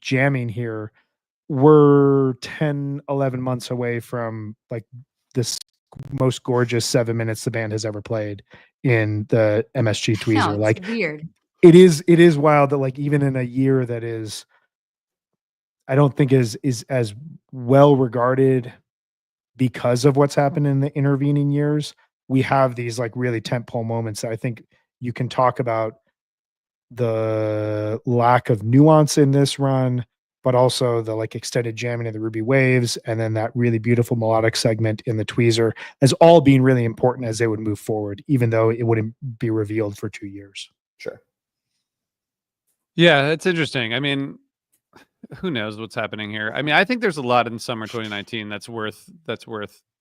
jamming here. We're 10, 11 months away from like this most gorgeous 7 minutes the band has ever played in the MSG Tweezer. No, like weird. It is wild that like even in a year that is, I don't think is as well regarded because of what's happened in the intervening years. We have these like really tentpole moments that I think you can talk about the lack of nuance in this run, but also the like extended jamming of the Ruby Waves, and then that really beautiful melodic segment in the Tweezer as all being really important as they would move forward, even though it wouldn't be revealed for 2 years. Sure. Yeah, it's interesting. I mean, who knows what's happening here? I mean, I think there's a lot in summer 2019 that's worth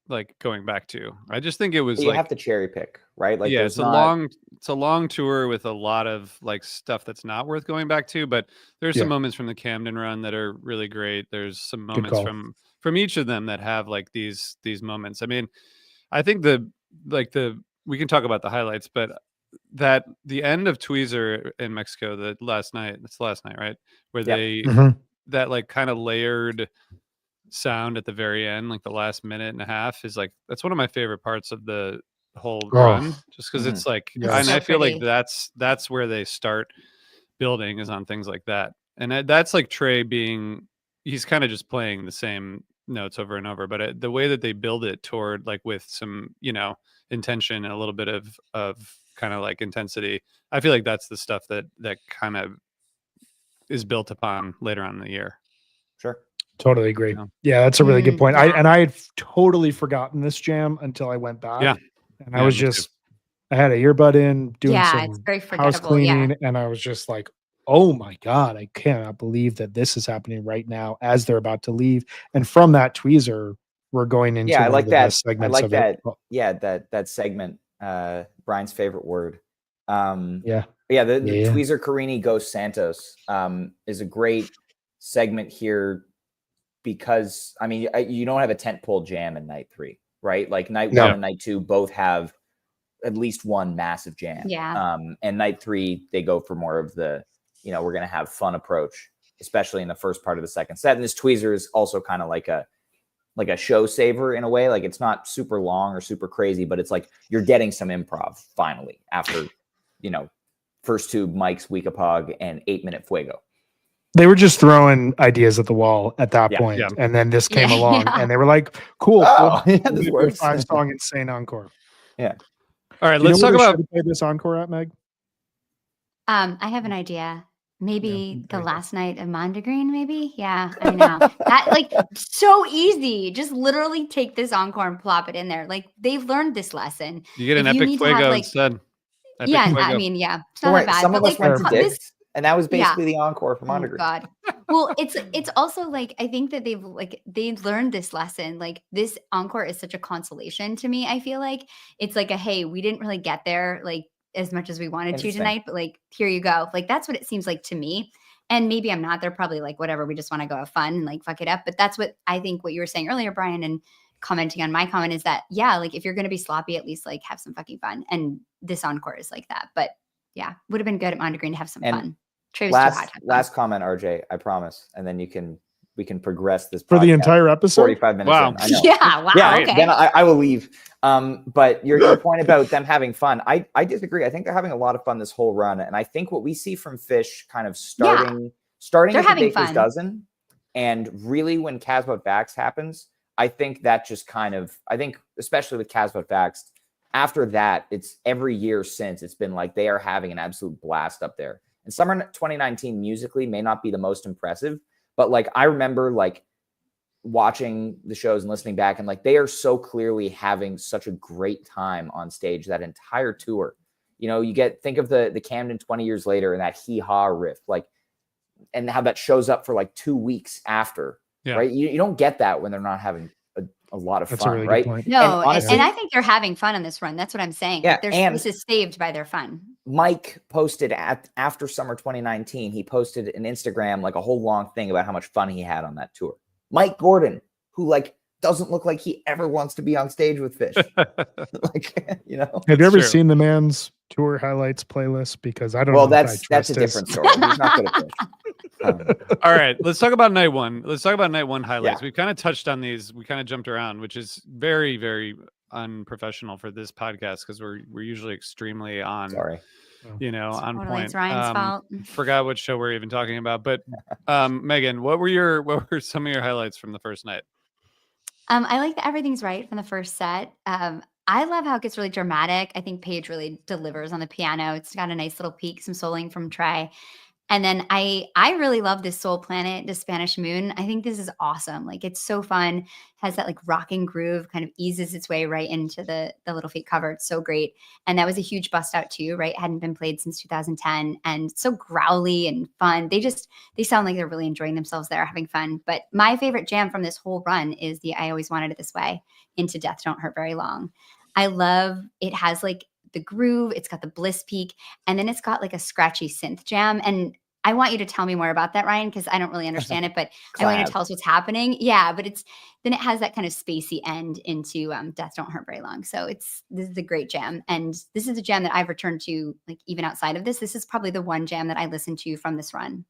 like going back to. I just think it was you have to cherry pick, right? Like, it's a long tour with a lot of like stuff that's not worth going back to. But there's some moments from the Camden run that are really great. There's some moments from each of them that have like these moments. I mean, I think we can talk about the highlights, but that the end of Tweezer in Mexico, it's the last night, right? Where they that like kind of layered sound at the very end, like the last minute and a half, is like that's one of my favorite parts of the whole run, just because it's like, and I feel like that's where they start building, is on things like that. And that's like Trey he's kind of just playing the same notes over and over, but the way that they build it toward like with some intention and a little bit of kind of like intensity, I feel like that's the stuff that kind of is built upon later on in the year. Sure. Totally agree. Yeah, that's a really good point. I had totally forgotten this jam until I went back. Yeah. And I was I had an earbud in doing it's very house cleaning, and I was just like, oh my God, I cannot believe that this is happening right now as they're about to leave. And from that Tweezer, we're going into I like that segments. I like that. Yeah, that segment, Brian's favorite word. The Tweezer Carini Ghost Santos is a great segment here, because I mean, you don't have a tentpole jam in night 3, right? Like night 1 and night 2 both have at least one massive jam. Yeah. And night 3 they go for more of the, we're gonna have fun approach, especially in the first part of the second set. And this Tweezer is also kind of like a show saver in a way. Like, it's not super long or super crazy, but it's like you're getting some improv finally after, first 2 Mike's Weekapog and 8-minute Fuego. They were just throwing ideas at the wall at that point. Yeah. And then this came along and they were like, cool. This works. 5-song insane encore. Yeah. All right, let's talk about play this encore at, Meg. I have an idea. Maybe the last night of Mondegreen, maybe? Yeah, I know. That, like, so easy. Just literally take this encore and plop it in there. Like, they've learned this lesson. You get an epic Fuego instead. I mean, it's not bad. Some of us went to Dick's, and that was basically the encore for Mondegreen. Oh, God. Well, it's also like, I think that they've learned this lesson. Like, this encore is such a consolation to me. I feel like it's like hey, we didn't really get there like as much as we wanted to tonight, but like, here you go. Like, that's what it seems like to me. And maybe I'm not. They're probably like, whatever, we just want to go have fun and like fuck it up. But that's what I think what you were saying earlier, Brian, and commenting on my comment is that, like, if you're going to be sloppy, at least like have some fucking fun. And this encore is like that. But would have been good at Mondegreen to have some fun. Trey was too hot. Last comment, RJ, I promise. And then you can we can progress this For the podcast. entire episode? 45 minutes Wow. in. I know. Yeah. Wow. Yeah, Okay. then I will leave. But your point about them having fun, I disagree. I think they're having a lot of fun this whole run, and I think what we see from Fish kind of starting They're at the having Baker's fun. Dozen, and really when Casbout Vax happens, I think that just kind of, I think especially with Casbout Vax, after that, it's every year since it's been like they are having an absolute blast up there. And summer 2019 musically may not be the most impressive, but like I remember like watching the shows and listening back, and like they are so clearly having such a great time on stage that entire tour. You know, you think of the Camden 20 years later and that hee haw riff, like, and how that shows up for like 2 weeks after, Yeah. right? You don't get that when they're not having a lot of That's a fun, really right? good point. No, And honestly- and I think they're having fun on this run. That's what I'm saying. Yeah, Like, and- this is saved by their fun. Mike posted after summer 2019, he posted an Instagram, like a whole long thing about how much fun he had on that tour. Mike Gordon, who like doesn't look like he ever wants to be on stage with Fish. Like, you know. Have you ever true. seen the man's tour highlights playlist? Because I don't Well, know. if I that's a trust his- different story. He's not good at Fish. All right, let's talk about night one. Let's talk about night one highlights. Yeah. We've kind of touched on these. We kind of jumped around, which is very, very unprofessional for this podcast because we're usually extremely on, Sorry. on Totally, point. it's Ryan's fault. Forgot what show we're even talking about. But Megan, what were some of your highlights from the first night? I like that everything's right from the first set. I love how it gets really dramatic. I think Paige really delivers on the piano. It's got a nice little peak, some soling from Trey. And then I really love this Soul Planet, the Spanish Moon. I think this is awesome. Like, it's so fun. Has that like rocking groove, kind of eases its way right into the Little Feat cover. It's so great. And that was a huge bust out too, right? Hadn't been played since 2010, and so growly and fun. They sound like they're really enjoying themselves there, having fun. But my favorite jam from this whole run is the I Always Wanted It This Way into Death Don't Hurt Very Long. I love it. Has like the groove, it's got the bliss peak, and then it's got like a scratchy synth jam. And I want you to tell me more about that, Ryan, because I don't really understand it, but I want you to tell us what's happening. Yeah, but then it has that kind of spacey end into Death Don't Hurt Very Long. So this is a great jam. And this is a jam that I've returned to, like, even outside of this. This is probably the one jam that I listen to from this run.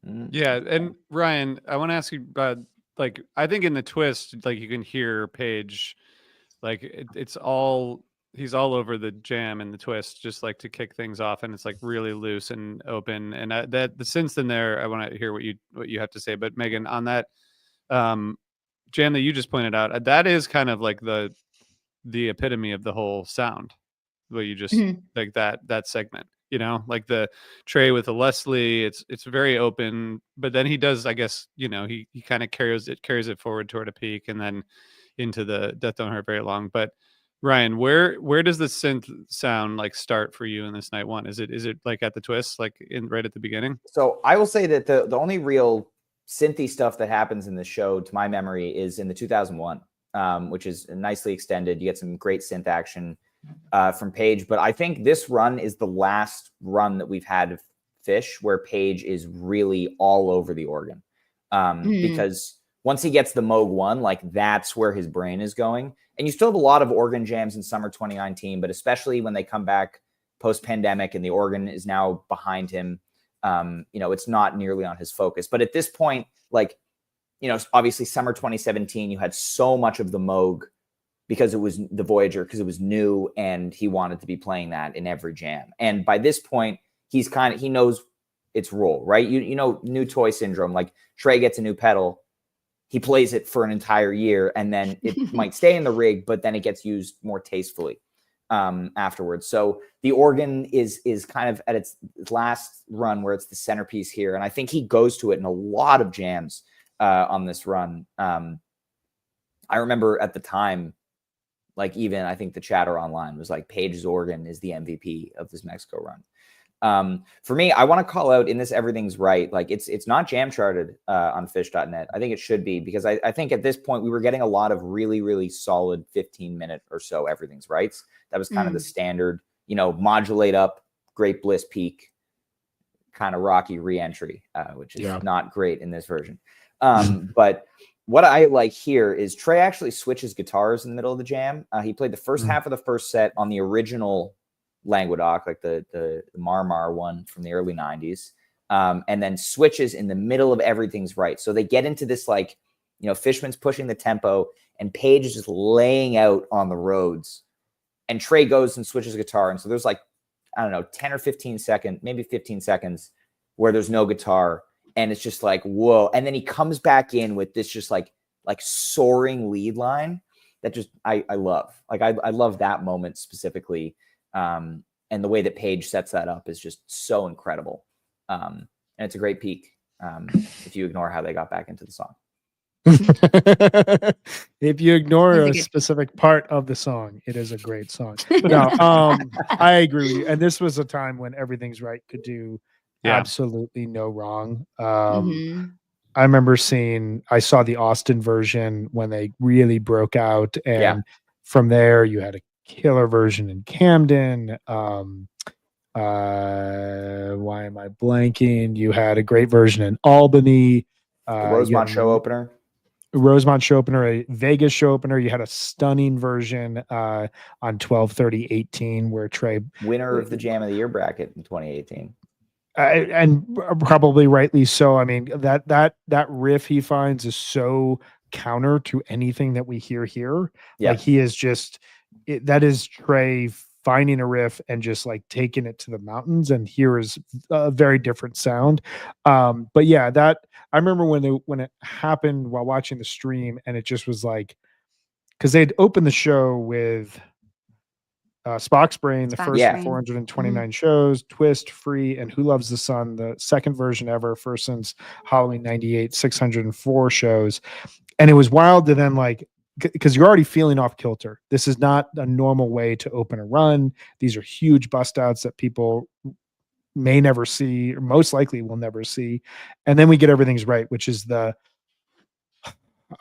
Yeah, and Ryan, I want to ask you about, like, I think in the twist, like, you can hear Paige, like, he's all over the jam and the twist, just like to kick things off, and it's like really loose and open. And that the synths in there, I want to hear what you have to say. But Megan, on that jam that you just pointed out, that is kind of like the epitome of the whole sound. What you just like that segment, like the Trey with the Leslie. It's very open, but then he does, I guess, he kind of carries it forward toward a peak, and then into the Death Don't Hurt Very Long. But Ryan, where does the synth sound like start for you in this night one? Is it like at the twist, like right at the beginning? So I will say that the only real synthy stuff that happens in this show, to my memory, is in the 2001, which is nicely extended. You get some great synth action from Paige, but I think this run is the last run that we've had of Fish where Paige is really all over the organ, because once he gets the Moog 1, like that's where his brain is going. And you still have a lot of organ jams in summer 2019, but especially when they come back post-pandemic and the organ is now behind him, it's not nearly on his focus. But at this point, like, obviously summer 2017, you had so much of the Moog because it was the Voyager, because it was new, and he wanted to be playing that in every jam. And by this point, he knows its role, right? New toy syndrome. Like, Trey gets a new pedal, he plays it for an entire year, and then it might stay in the rig, but then it gets used more tastefully afterwards. So the organ is kind of at its last run where it's the centerpiece here. And I think he goes to it in a lot of jams on this run. I remember at the time, like, even I think the chatter online was like, Paige's organ is the MVP of this Mexico run. For me, I want to call out in this Everything's Right, like it's not jam charted on fish.net. I think it should be, because I think at this point we were getting a lot of really, really solid 15-minute or so Everything's Rights. That was kind of the standard, modulate up, great bliss peak, kind of rocky re-entry, which is not great in this version. But what I like here is Trey actually switches guitars in the middle of the jam. He played the first half of the first set on the original Languedoc, like the Marmar one from the early 90s. and then switches in the middle of Everything's Right. So they get into this, like, you know, Fishman's pushing the tempo and Page is just laying out on the roads, and Trey goes and switches guitar. And so there's like, I don't know, 10 or 15 seconds, maybe 15 seconds where there's no guitar. And it's just like, whoa. And then he comes back in with this just like soaring lead line that just, I love. Like, I love that moment specifically. And the way that Page sets that up is just so incredible. And it's a great peak if you ignore how they got back into the song. If you ignore That's a a good- specific part of the song, it is a great song. No, I agree with you. And this was a time when Everything's Right could do absolutely no wrong. Mhm. I remember I saw the Austin version when they really broke out, and from there you had a killer version in Camden. Why am I blanking? You had a great version in Albany. The you Rosemont had show opener. Rosemont show opener, a Vegas show opener. You had a stunning version on 12/30/18 where Trey, Winner of the Jam of the Year bracket in 2018. and probably rightly so. I mean, that riff he finds is so counter to anything that we hear here. Yeah. Like, he is just that is Trey finding a riff and just like taking it to the mountains, and here is a very different sound. But yeah, that I remember when it happened while watching the stream, and it just was like, because they'd opened the show with Spock's Brain, the Spock's first Yeah. 429 shows, Twist, Free, and Who Loves the Sun, the second version ever, first since Halloween '98, 604 shows. And it was wild to then, like, because you're already feeling off kilter. This is not a normal way to open a run. These are huge bust outs that people may never see, or most likely will never see. And then we get Everything's Right, which is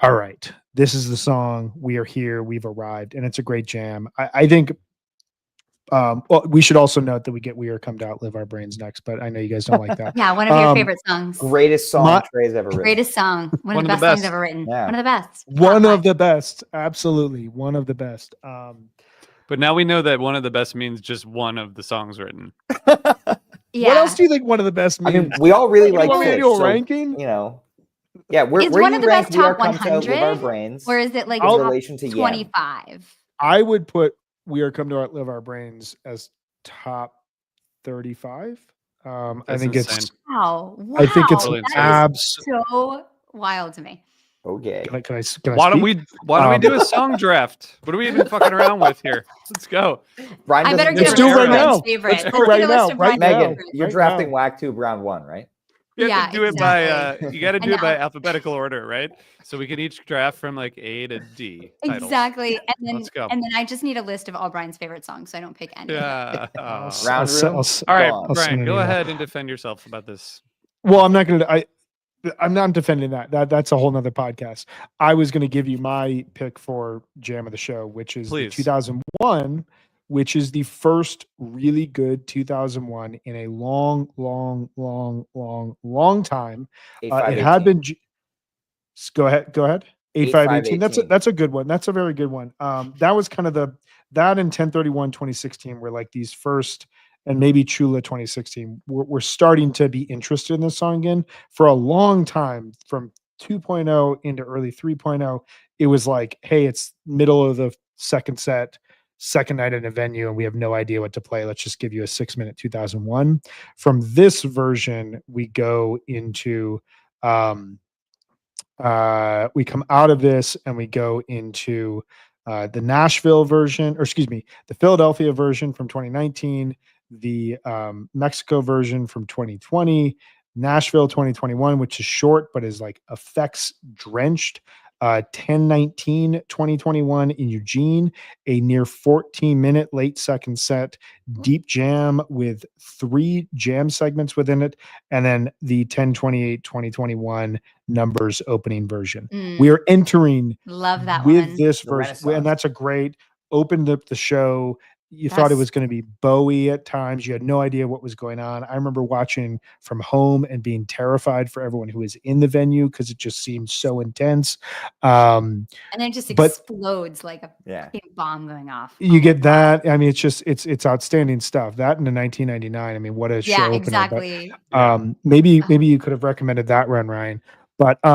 all right, this is the song. We are here. We've arrived. And it's a great jam. I think, well, we should also note that we get We Are Come to Outlive Our Brains next, but I know you guys don't like that. Yeah, one of your favorite songs. Greatest song Trey's ever written. Greatest song. One of the best songs ever written. Yeah. One of the best. One Top of five. the best. Absolutely. One of the best. But now we know that one of the best means just one of the songs written. Yeah. What else do you think one of the best I means? mean, we all really You like want me to Fish, do a so, ranking? you know. Yeah, where Is where one you of the rank best We Are top Come to Outlive Our 100? Brains Or is it like in top relation to Yam. 25? I would put We Are Come to Outlive Our Brains as top 35. I That's think it's insane. Wow. I think it's Wow, that is abs. so wild to me. Okay. Can I Why don't speak? we do a song draft? What are we even fucking around with here? Let's go. Brian I better doesn't get Let's a do it list right of now. Brian's favorites. Let's do it right get a list now, of right Brian's now. Megan, favorites. you're Right drafting now. Whack 2 round 1, right? You have Yeah, to do it by exactly. you got to do And it by I'll- alphabetical order, right? So we can each draft from like A to D. Titles. Exactly. Let's go. And then I just need a list of all Brian's favorite songs, so I don't pick any. Yeah. I'll s- Round I'll s- room. I'll s- All right, Go on. I'll send Brian, an go email. ahead and defend yourself about this. Well, I'm not going to. I'm not defending that. That's a whole nother podcast. I was going to give you my pick for Jam of the Show, which is the Please. 2001, which is the first really good 2001 in a long time. It had 8-5-18. been. Go ahead. 8-5-18. 8-5-18. That's a good one. That's a very good one. That was kind of that and 10-31 2016 were like these first, and maybe Chula 2016. We're starting to be interested in this song again. For a long time, from 2.0 into early 3.0, it was like, hey, it's middle of the second set, second night in a venue, and we have no idea what to play. Let's just give you a 6-minute 2001. From this version, we go into we come out of this and we go into the Nashville version, or excuse me, the Philadelphia version from 2019, the Mexico version from 2020, Nashville 2021, which is short but is like effects drenched. 10/19 2021 in Eugene, a near 14-minute late second set, deep jam with 3 jam segments within it, and then the 10/28 2021 numbers opening version. We are entering Love that with one. this The version, and Renaissance. that's a great opened up the show. you thought it Yes. was going to be Bowie at times. You had no idea what was going on. I remember watching from home and being terrified for everyone who was in the venue because it just seemed so intense. And then it just But- explodes like a Yeah. fucking bomb going off. You Oh my get God. that. I mean, it's outstanding stuff. That in 1999. I mean, what a show Yeah, opener. exactly. Maybe Oh. you could have recommended that run, Ryan. But that's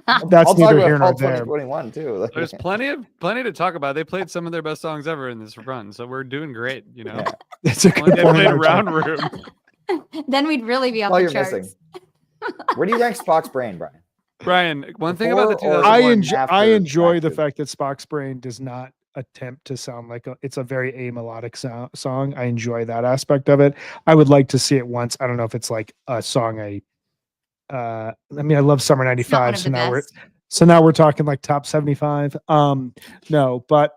I'll talk neither about here nor Fall there. 2021 too. Like, There's plenty to talk about. They played some of their best songs ever in this run, so we're doing great. You know, Yeah. It's a Only good they point. played Archie. Round Room. Then we'd really be off all the you're charts. missing. Where do you rank Spock's Brain, Brian? Brian, one thing about the Before or 2001 I after enjoy the Backstreet? fact that Spock's Brain does not attempt to sound like it's a very amelodic song. I enjoy that aspect of it. I would like to see it once. I don't know if it's like a song I mean, I love Summer It's not one '95, of so the now best. we're talking like top 75. No, but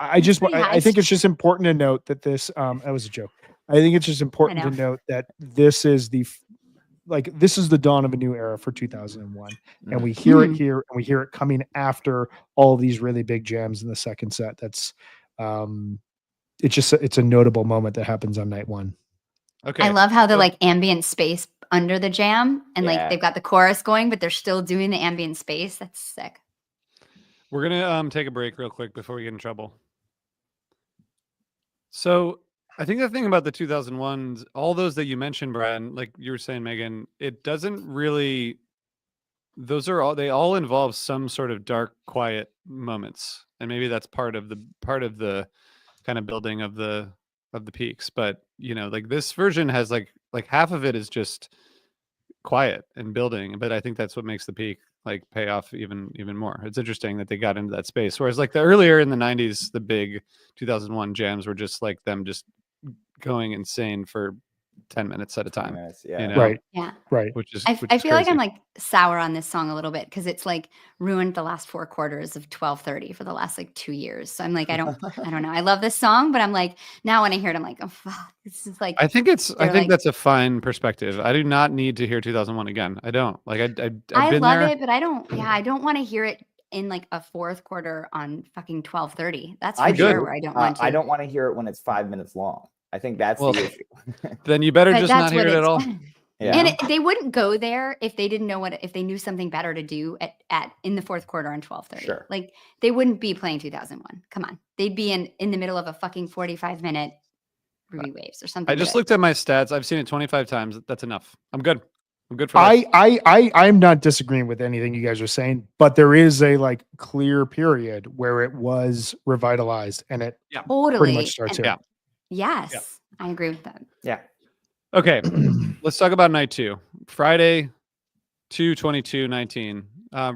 I It's just pretty high. I think it's just important to note that this that was a joke. I think it's just important to know. note that this is this is the dawn of a new era for 2001, and we hear it Mhm. here, and we hear it coming after all these really big jams in the second set. That's it's a notable moment that happens on night one. Okay. I love how the so- like ambient space under the jam and Yeah. like they've got the chorus going, but they're still doing the ambient space. That's sick. We're gonna take a break real quick before we get in trouble. So I think the thing about the 2001s, all those that you mentioned, Brian, like you were saying, Megan, it doesn't really. Those are all. They all involve some sort of dark, quiet moments, and maybe that's part of the kind of building of the peaks. But you know, like this version has like half of it is just quiet and building, but I think that's what makes the peak like pay off even more. It's interesting that they got into that space, whereas like the earlier in the 90s, the big 2001 jams were just like them just going insane for 10 minutes at a time, Yeah. you know? Right, Yeah. right. which is I which is feel like I'm crazy. like sour on this song a little bit because it's like ruined the last 4 quarters of 12:30 for the last like 2 years. So I'm like, I don't know. I love this song, but I'm like, now when I hear it, I'm like, oh fuck, this is like I think they're like- that's a fine perspective. I do not need to hear 2001 again. I don't like. I've I been love there. it, but I don't. Yeah, I don't want to hear it in like a 4th quarter on fucking 12:30. That's I for sure do. where I don't want to. I don't want to hear it when it's 5 minutes long. I think that's Well, the issue. Then you better But just not that's hear what it at it's- all. Yeah. And they wouldn't go there if they didn't know if they knew something better to do at in the 4th quarter on 12:30. Sure. Like they wouldn't be playing 2001. Come on, they'd be in the middle of a fucking 45-minute Ruby Waves or something. I just good. looked at my stats. I've seen it 25 times. That's enough. I'm good. I'm good for life. I'm not disagreeing with anything you guys are saying, but there is a like clear period where it was revitalized, and it totally. pretty much starts And- here. Yes, I agree with that. Yeah. Okay, let's talk about night 2. Friday, 2/22/19.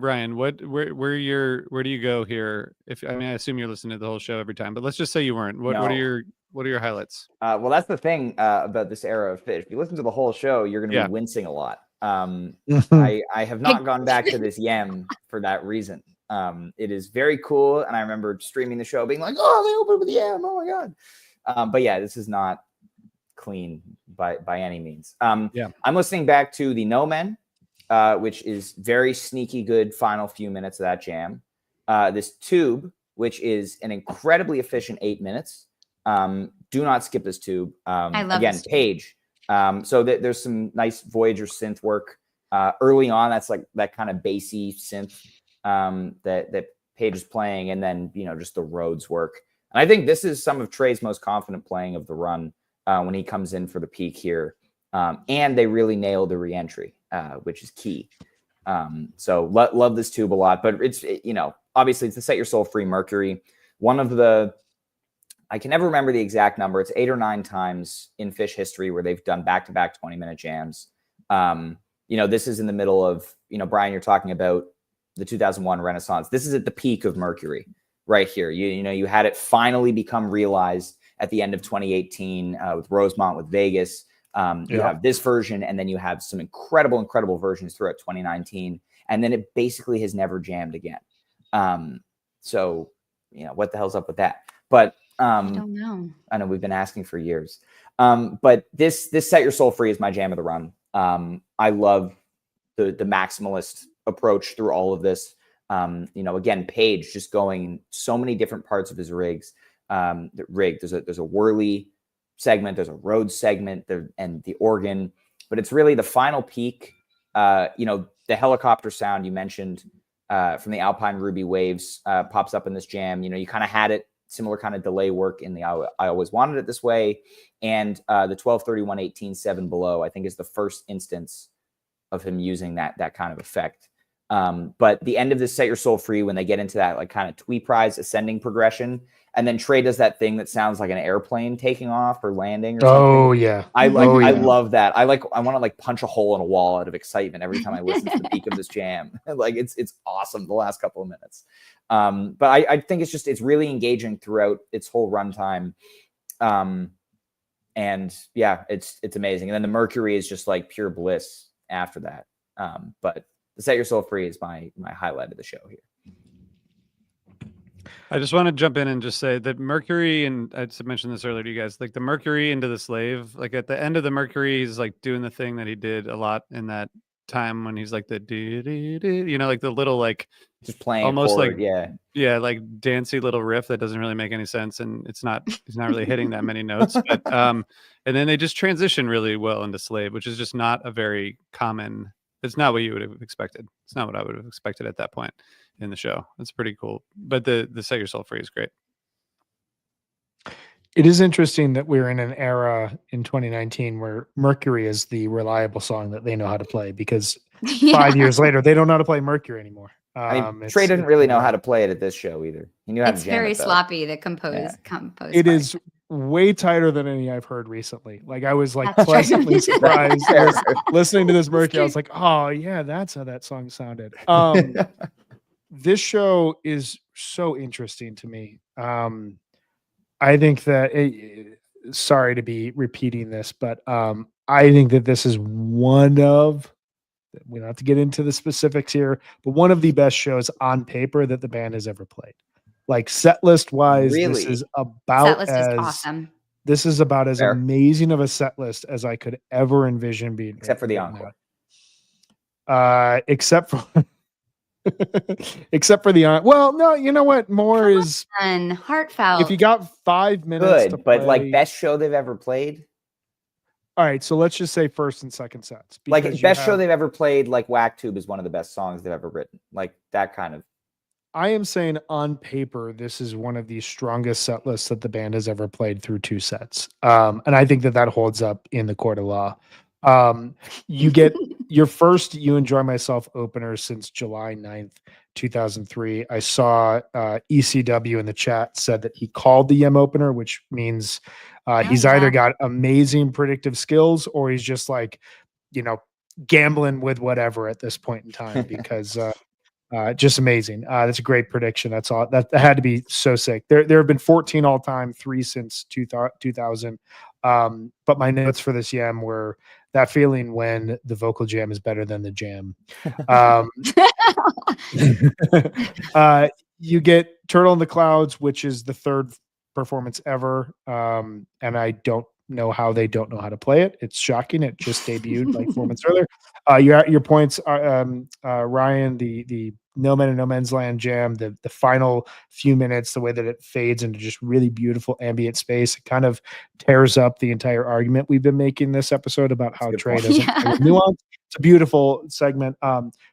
Brian, where do you go here? I assume you're listening to the whole show every time, but let's just say you weren't. What are No. your highlights? Well, that's the thing about this era of Fish. If you listen to the whole show, you're going to Yeah. be wincing a lot. Mm-hmm. I have not gone back to this Yem for that reason. It is very cool, and I remember streaming the show, being like, "Oh, they opened with Yem! Oh my god!" But yeah, this is not clean by any means. Yeah. I'm listening back to the No Men, which is very sneaky good final few minutes of that jam. This Tube, which is an incredibly efficient 8 minutes. Do not skip this Tube. I love again, this Tube. Page. So there's some nice Voyager synth work early on. That's like that kind of bassy synth that Page is playing, and then just the Rhodes work. And I think this is some of Trey's most confident playing of the run when he comes in for the peak here. And they really nailed the reentry, which is key. So love this Tube a lot, but it's obviously it's the Set Your Soul Free Mercury. One of the I can never remember the exact number. It's 8 or 9 times in Fish history where they've done back-to-back 20-minute jams. This is in the middle of, Brian, you're talking about the 2001 Renaissance. This is at the peak of Mercury right here. You had it finally become realized at the end of 2018 with Rosemont, with Vegas. You have this version, and then you have some incredible versions throughout 2019. And then it basically has never jammed again. So, what the hell's up with that? But I don't know. I know we've been asking for years. But this Set Your Soul Free is my jam of the run. I love the maximalist approach through all of this. Again, Page just going so many different parts of his rigs. rigged. There's a whirly segment, there's a Rhodes segment, and the organ, but it's really the final peak. The helicopter sound you mentioned from the Alpine Ruby Waves pops up in this jam. You kind of had it similar kind of delay work in the I Always Wanted It This Way, and the 12:31:18 7 Below, I think, is the first instance of him using that kind of effect. But the end of this Set Your Soul Free, when they get into that like kind of twee prize ascending progression, and then Trey does that thing that sounds like an airplane taking off or landing or something. Oh yeah. I love that. I want to like punch a hole in a wall out of excitement every time I listen to the peak of this jam. Like it's awesome the last couple of minutes. But I think it's really engaging throughout its whole runtime. And yeah, it's amazing. And then the Mercury is just like pure bliss after that. But the Set Your Soul Free is my highlight of the show here. I just want to jump in and just say that Mercury, and I mentioned this earlier to you guys, like the Mercury into the Slave, like at the end of the Mercury, he's like doing the thing that he did a lot in that time when he's like the like the little like just playing almost forward, like like dancey little riff that doesn't really make any sense, and he's not really hitting that many notes, but and then they just transition really well into Slave, which is just not a very common. It's not what you would have expected. It's not what I would have expected at that point in the show. It's pretty cool. But the Set Your Soul Free is great. It is interesting that we're in an era in 2019 where Mercury is the reliable song that they know how to play, because 5 years later, they don't know how to play Mercury anymore. Trey didn't really know how to play it at this show either. He knew how It's to jam very it, though. sloppy, the compose It part. is way tighter than any I've heard recently. Like I was like That's true. pleasantly surprised listening to this Mercury. I was like, oh yeah, that's how that song sounded. This show is so interesting to me. I think that sorry to be repeating this, but I think that this is one of, we don't have to get into the specifics here, but one of the best shows on paper that the band has ever played. Like set list wise, this Really? is about Set list is awesome. This is about as Fair. amazing of a set list as I could ever envision being. Except for the written encore. out. Except for except for the well, no, you know what? More is And heartfelt. if you got 5 minutes to Good, but like play- best show they've ever played. All right, so let's just say first and second sets. Like because you best show have- they've ever played. Like Whack Tube is one of the best songs they've ever written. Like that kind of. I am saying on paper, this is one of the strongest set lists that the band has ever played through 2 sets. And I think that holds up in the court of law. You get your first You Enjoy Myself opener since July 9th, 2003. I saw ECW in the chat said that he called the Yem opener, which means he's yeah. either got amazing predictive skills or he's just like, gambling with whatever at this point in time, because just amazing. That's a great prediction. That's all. That had to be so sick. There have been 14 all time, 3 since 2000. But my notes for this Yem were that feeling when the vocal jam is better than the jam. You get Turtle in the Clouds, which is the 3rd performance ever. And I don't know how they don't know how to play it. It's shocking. It just debuted like 4 months earlier. Your points are Ryan, the No Men and No Men's Land jam, the final few minutes, the way that it fades into just really beautiful ambient space. It kind of tears up the entire argument we've been making this episode about how good Trey point. doesn't play with nuance. It's a beautiful segment.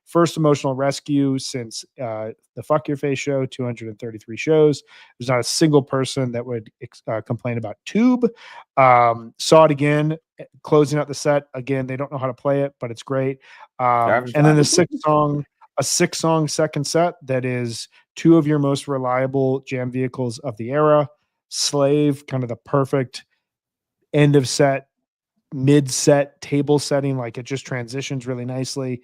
First emotional rescue since the Fuck Your Face show, 233 shows. There's not a single person that would complain about Tube. Saw it again, closing out the set. Again, they don't know how to play it, but it's great. And then the 6-song second set that is 2 of your most reliable jam vehicles of the era. Slave, kind of the perfect end of set, mid set table setting, like it just transitions really nicely.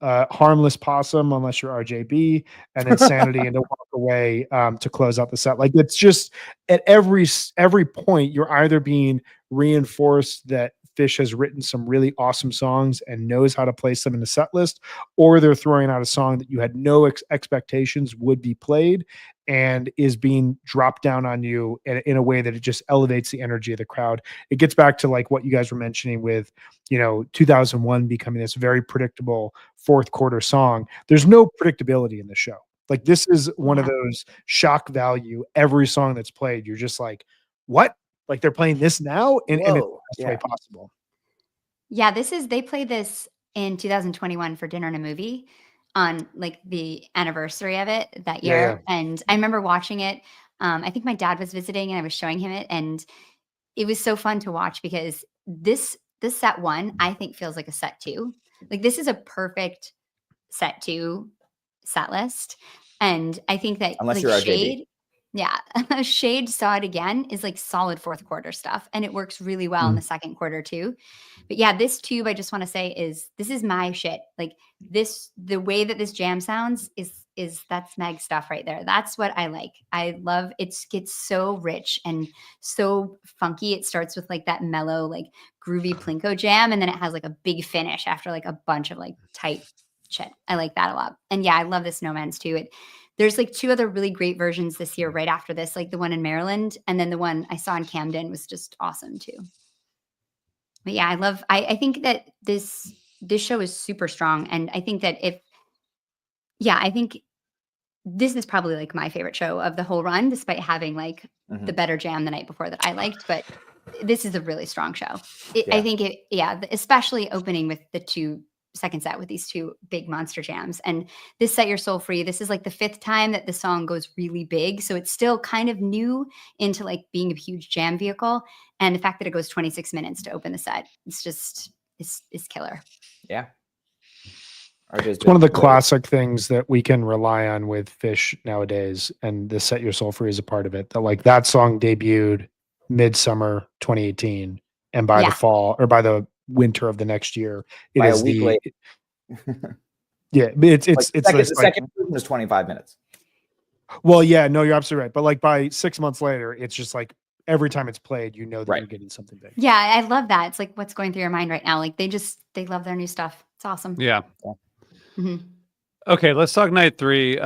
Harmless Possum, unless you're RJB, and then Sanity and to Walk Away to close out the set. Like it's just at every point you're either being reinforced that Fish has written some really awesome songs and knows how to place them in the set list, or they're throwing out a song that you had no expectations would be played and is being dropped down on you in a way that it just elevates the energy of the crowd. It gets back to like what you guys were mentioning with, 2001 becoming this very predictable 4th quarter song. There's no predictability in the show. Like this is one of those shock value. Every song that's played, you're just like, what? Like they're playing this now, and it's the Whoa, best way possible. Yeah, they played this in 2021 for Dinner and a Movie on like the anniversary of it that Yeah, year. And I remember watching it. I think my dad was visiting and I was showing him it. And it was so fun to watch because this set one, I think feels like a set two. Like this is a perfect set two set list. And I think that Unless like you're RJB. Shade, yeah, Shade Saw It Again is like solid fourth quarter stuff. And it works really well in the second quarter too. But yeah, this tube, I just want to say this is my shit. Like the way that this jam sounds is that's Meg stuff right there. That's what I like. I love it. Gets so rich and so funky. It starts with like that mellow, like groovy Plinko jam. And then it has like a big finish after like a bunch of like tight shit. I like that a lot. And yeah, I love the Snowman's too. There's like two other really great versions this year right after this, like the one in Maryland. And then the one I saw in Camden was just awesome too. But yeah, I think that this show is super strong. And I think that I think this is probably like my favorite show of the whole run, despite having like the better jam the night before that I liked, but this is a really strong show. I think especially opening with the second set with these two big monster jams. And this Set Your Soul Free, this is like the fifth time that the song goes really big. So it's still kind of new into like being a huge jam vehicle. And the fact that it goes 26 minutes to open the set, it's just, it's killer. Yeah. It's one of the classic things that we can rely on with Phish nowadays. And the Set Your Soul Free is a part of it. That like that song debuted midsummer 2018. And by the fall or by the winter of the next year, it by is a week late. Yeah, it's the second version was 25 minutes. Well, yeah, no, you're absolutely right. But like by 6 months later, it's just like every time it's played, you know that you're getting something big. Yeah, I love that. It's like what's going through your mind right now. Like they love their new stuff. It's awesome. Yeah. Mm-hmm. Okay, let's talk night 3.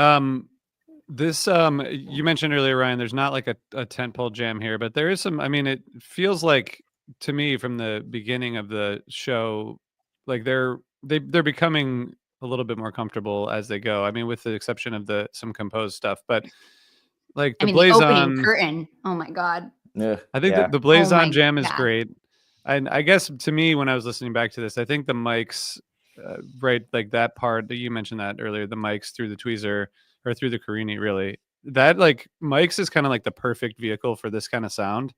This you mentioned earlier, Ryan, there's not like a tentpole jam here, but there is some. I mean, it feels like to me from the beginning of the show, like they're becoming a little bit more comfortable as they go. I mean, with the exception of some composed stuff, but like the Blaze the opening On curtain. Oh my god! I think the Blaze On jam is great. And I guess to me, when I was listening back to this, I think the mics, right, like that part that you mentioned that earlier, the mics through the tweezer or through the Carini, really, that like mics is kind of like the perfect vehicle for this kind of sound.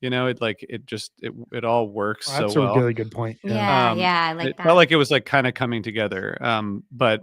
You know, it all works so well. That's a really good point. Yeah, I like it that. felt like it was like kind of coming together. But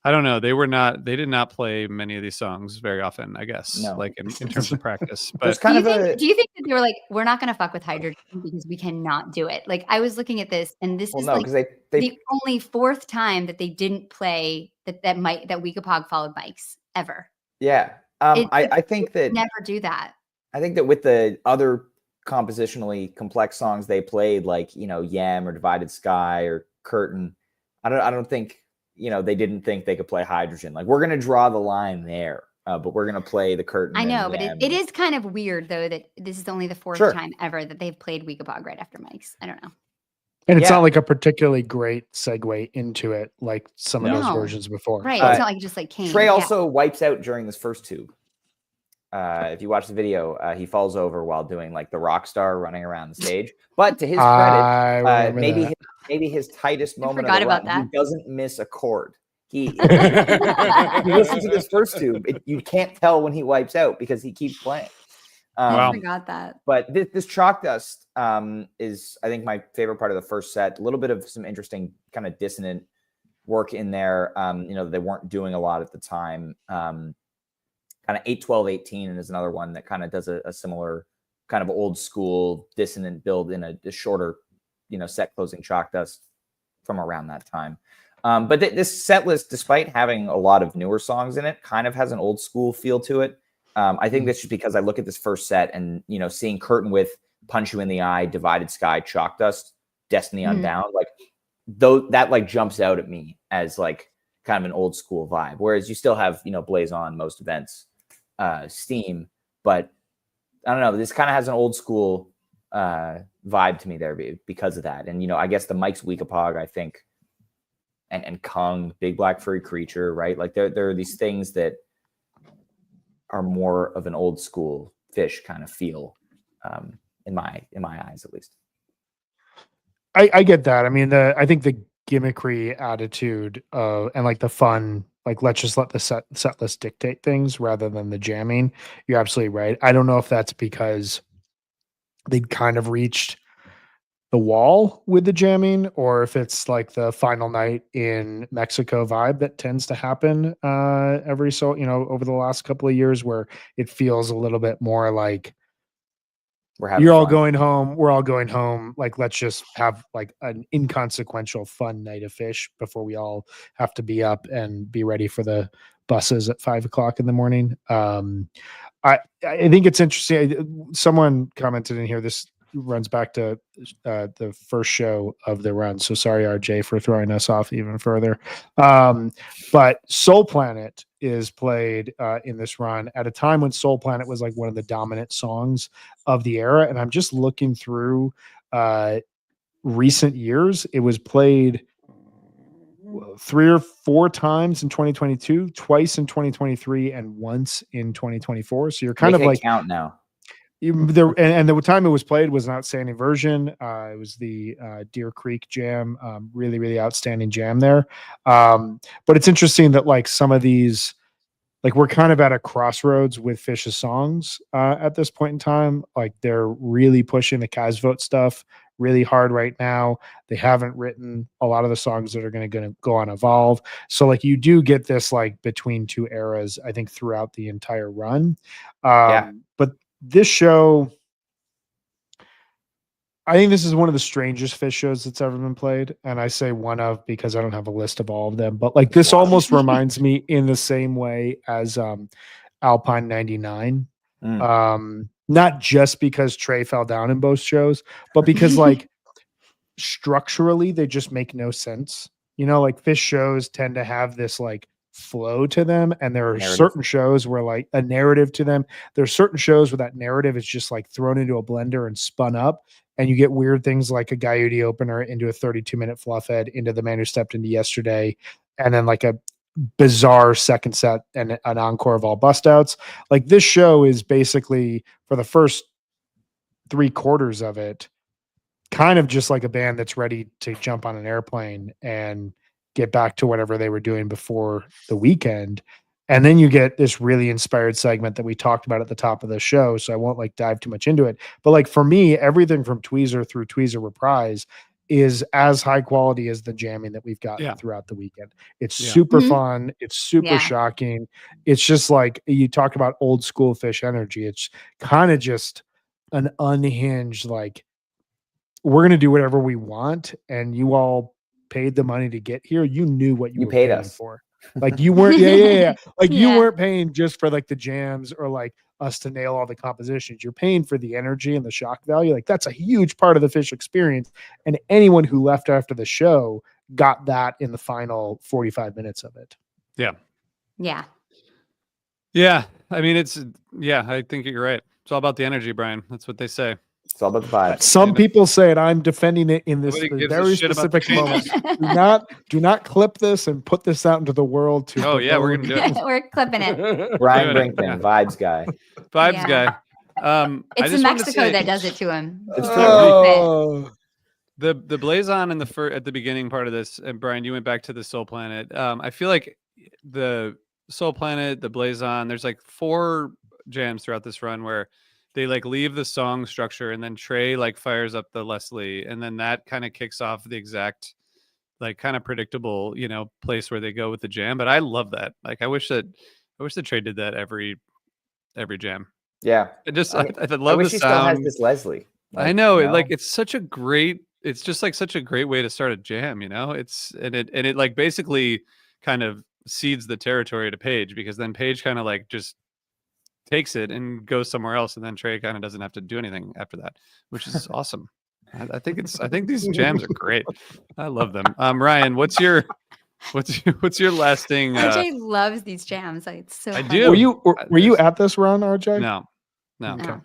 I don't know. They did not play many of these songs very often, I guess, like in terms of practice. But do you think that they were like, we're not going to fuck with hydrogen because we cannot do it? Like I was looking at this and this is like the only fourth time that they didn't play that Weekapaug followed mics ever. Yeah. I think that never do that. I think that with the other compositionally complex songs they played, like, you know, Yam or Divided Sky or Curtain, I don't think, you know, they didn't think they could play Hydrogen. Like, we're going to draw the line there, but we're going to play the Curtain. I know, but it is kind of weird, though, that this is only the fourth time ever that they've played Weekapaug right after mics. I don't know. And it's not like a particularly great segue into it, like some of those versions before. Right. It's not like just like came. Trey also wipes out during this first tube. If you watch the video, he falls over while doing like the rock star running around the stage. But to his credit, maybe his tightest moment of the run, he doesn't miss a chord. He listens to this first tube. You can't tell when he wipes out because he keeps playing. I forgot that. But this Chalk Dust is, I think, my favorite part of the first set. A little bit of some interesting kind of dissonant work in there. You know, they weren't doing a lot at the time. Kind of 8-12-18 is another one that kind of does a similar kind of old school dissonant build in a shorter, you know, set closing Chalk Dust from around that time. But this set list, despite having a lot of newer songs in it, kind of has an old school feel to it. I think that's just because I look at this first set and, you know, seeing Curtain with Punch You in the Eye, Divided Sky, Chalk Dust, Destiny Unbound, like that like jumps out at me as like kind of an old school vibe. Whereas you still have, you know, Blaze On most events, Steam, but I don't know, this kind of has an old school vibe to me there because of that. And, you know, I guess the Mike's Weekapaug, I think, and Kung, big black furry creature, right? Like there are these things that are more of an old school fish kind of feel, in my eyes at least. I get that. I mean, I think the gimmickry attitude and like the fun, like let's just let the set list dictate things rather than the jamming. You're absolutely right. I don't know if that's because they'd kind of reached the wall with the jamming, or if it's like the final night in Mexico vibe that tends to happen every so over the last couple of years, where it feels a little bit more like you're all going home, we're all going home, like let's just have like an inconsequential fun night of fish before we all have to be up and be ready for the buses at 5 o'clock in the morning. I think it's interesting. Someone commented in here, this runs back to the first show of the run. So sorry, RJ, for throwing us off even further. But Soul Planet is played in this run at a time when Soul Planet was like one of the dominant songs of the era. And I'm just looking through recent years. It was played 3 or 4 times in 2022, twice in 2023, and once in 2024. So you're kind of like count now. And the time it was played was an outstanding version. It was the Deer Creek jam, really, really outstanding jam there. But it's interesting that like some of these, like we're kind of at a crossroads with Fish's songs at this point in time. Like they're really pushing the Kaz Vote stuff really hard right now. They haven't written a lot of the songs that are going to go on Evolve. So like you do get this like between two eras, I think, throughout the entire run. But this show, I think this is one of the strangest Fish shows that's ever been played. And I say one of because I don't have a list of all of them. But like this almost reminds me in the same way as Alpine 99. Not just because Trey fell down in both shows, but because like structurally they just make no sense. Like Fish shows tend to have this like flow to them, and there are certain shows where like a narrative to them. There's certain shows where that narrative is just like thrown into a blender and spun up, and you get weird things like a Gaiudi opener into a 32-minute fluff head into The Man Who Stepped Into Yesterday, and then like a bizarre second set and an encore of all bust outs. Like this show is basically, for the first 3/4 of it, kind of just like a band that's ready to jump on an airplane and get back to whatever they were doing before the weekend. And then you get this really inspired segment that we talked about at the top of the show. So I won't like dive too much into it, but like for me, everything from Tweezer through Tweezer Reprise is as high quality as the jamming that we've gotten throughout the weekend. It's super fun. It's super shocking. It's just like you talk about old school Fish energy. It's kind of just an unhinged, like, we're going to do whatever we want. And you all paid the money to get here. You knew what you were paid paying us for. Like you weren't, like you weren't paying just for like the jams or like us to nail all the compositions. You're paying for the energy and the shock value. Like that's a huge part of the Fish experience. And anyone who left after the show got that in the final 45 minutes of it. Yeah. Yeah. Yeah. I mean, I think you're right. It's all about the energy, Brian. That's what they say. It's all about the vibes. Some people say it. I'm defending it in this very specific moment. Do not clip this and put this out into the world. We're gonna do it. We're clipping it. Brian Brinkman, vibes guy. Vibes guy. It's in Mexico that does it to him. It's true. The Blazon in at the beginning part of this, and Brian, you went back to the Soul Planet. I feel like the Soul Planet, the Blazon, there's like 4 jams throughout this run where they like leave the song structure, and then Trey like fires up the Leslie, and then that kind of kicks off the exact like kind of predictable, place where they go with the jam. But I love that. Like I wish that Trey did that every jam. Yeah. I love I wish the he sound. still has this Leslie. I know. It's such a great, it's just like such a great way to start a jam, it like basically kind of cedes the territory to Paige, because then Paige kind of like just takes it and goes somewhere else, and then Trey kind of doesn't have to do anything after that, which is awesome. I think these jams are great. I love them. Ryan, what's your lasting? RJ loves these jams. Like, it's so. I fun. do. Were you at this run, RJ? No. No.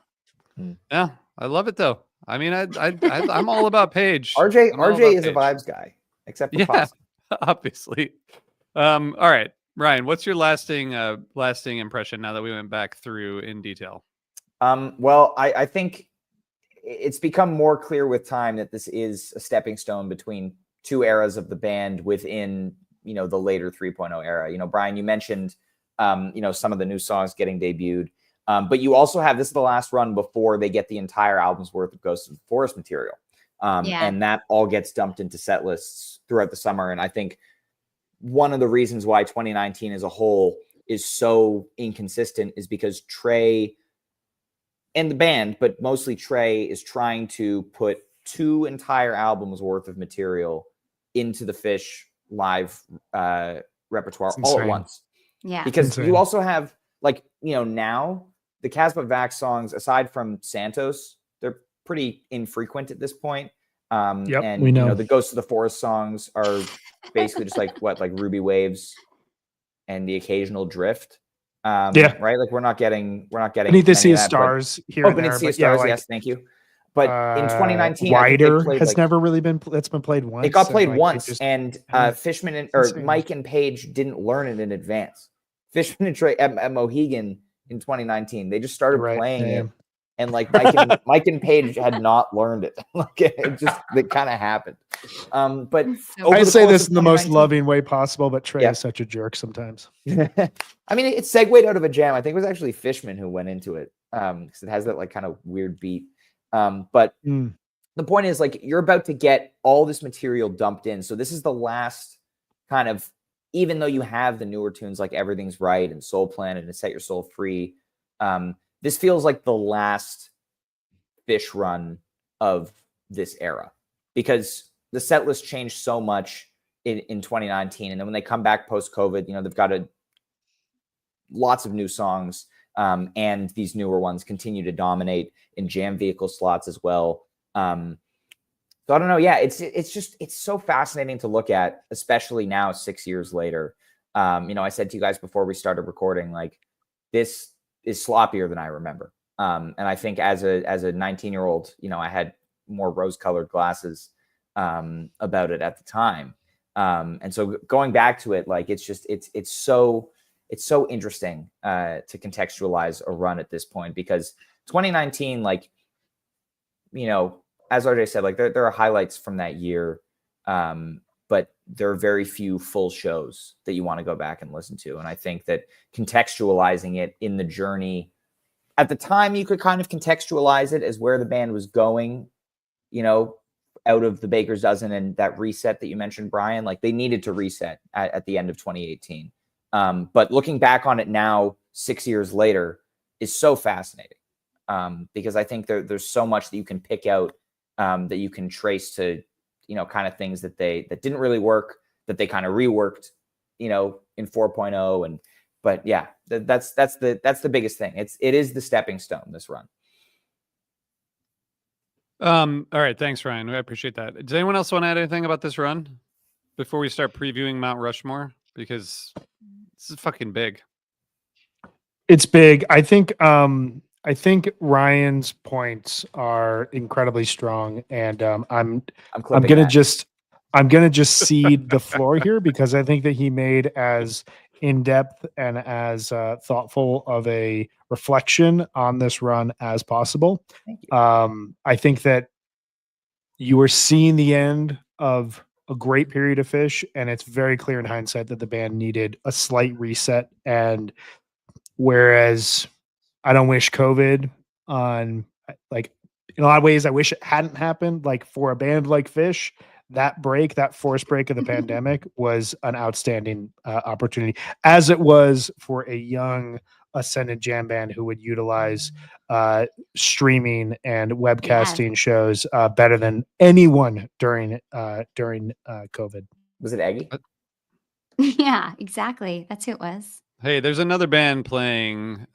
Yeah, I love it though. I mean, I'm all about Paige. RJ is a vibes guy, except for Possum. obviously. All right, Ryan, what's your lasting impression now that we went back through in detail? Well, I think it's become more clear with time that this is a stepping stone between two eras of the band within, the later 3.0 era. Brian, you mentioned, some of the new songs getting debuted. But you also have, this is the last run before they get the entire album's worth of Ghosts of the Forest material. And that all gets dumped into set lists throughout the summer. And I think one of the reasons why 2019 as a whole is so inconsistent is because Trey and the band, but mostly Trey, is trying to put 2 entire albums worth of material into the Phish live repertoire all at once. Yeah. Because you also have, now the Casbah Vax songs, aside from Santos, they're pretty infrequent at this point. And we know. The Ghosts of the Forest songs are basically just like Ruby Waves and the occasional Drift. Right? Like we're not getting Beneath the Sea of Stars here and Beneath there. the Sea of Stars, yes, thank you. But in 2019, Wider has never really been. That's been played once. It got played once, and Fishman Mike and Page didn't learn it in advance. Fishman and Trey at Mohegan in 2019, they just started playing it, and Mike and Page had not learned it. It kind of happened. But I say this in the most loving way possible, but Trey is such a jerk sometimes. I mean, it segued out of a jam. I think it was actually Fishman who went into it, because it has that kind of weird beat. But the point is, you're about to get all this material dumped in. So this is the last kind of, even though you have the newer tunes like Everything's Right and Soul Planet and Set Your Soul Free, this feels like the last Phish run of this era, because the set list changed so much in 2019. And then when they come back post-COVID, they've got lots of new songs. And these newer ones continue to dominate in jam vehicle slots as well. So I don't know. Yeah, it's so fascinating to look at, especially now 6 years later. I said to you guys before we started recording, this is sloppier than I remember. And I think as a 19-year-old, I had more rose-colored glasses about it at the time. And so going back to it, it's so interesting to contextualize a run at this point, because 2019, as RJ said, there are highlights from that year, but there are very few full shows that you want to go back and listen to. And I think that contextualizing it in the journey, at the time, you could kind of contextualize it as where the band was going, out of the Baker's Dozen and that reset that you mentioned, Brian. They needed to reset at the end of 2018. But looking back on it now, 6 years later, is so fascinating, because I think there's so much that you can pick out, that you can trace to, kind of things that didn't really work, that they kind of reworked, in 4.0. But yeah, that's the biggest thing. It is the stepping stone, this run. All right, thanks, Ryan. I appreciate that. Does anyone else want to add anything about this run before we start previewing Mount Rushmore? Because this is fucking big. It's big. I think Ryan's points are incredibly strong, and I'm gonna just cede the floor here, because I think that he made as in-depth and as thoughtful of a reflection on this run as possible. Thank you. I think that you are seeing the end of a great period of Phish, and it's very clear in hindsight that the band needed a slight reset. And whereas I don't wish COVID on, in a lot of ways, I wish it hadn't happened. For a band like Phish, that forced break of the pandemic was an outstanding opportunity, as it was for a young ascendant jam band who would utilize streaming and webcasting shows better than anyone during COVID. Was it Aggie? Yeah, exactly. That's who it was. Hey, there's another band playing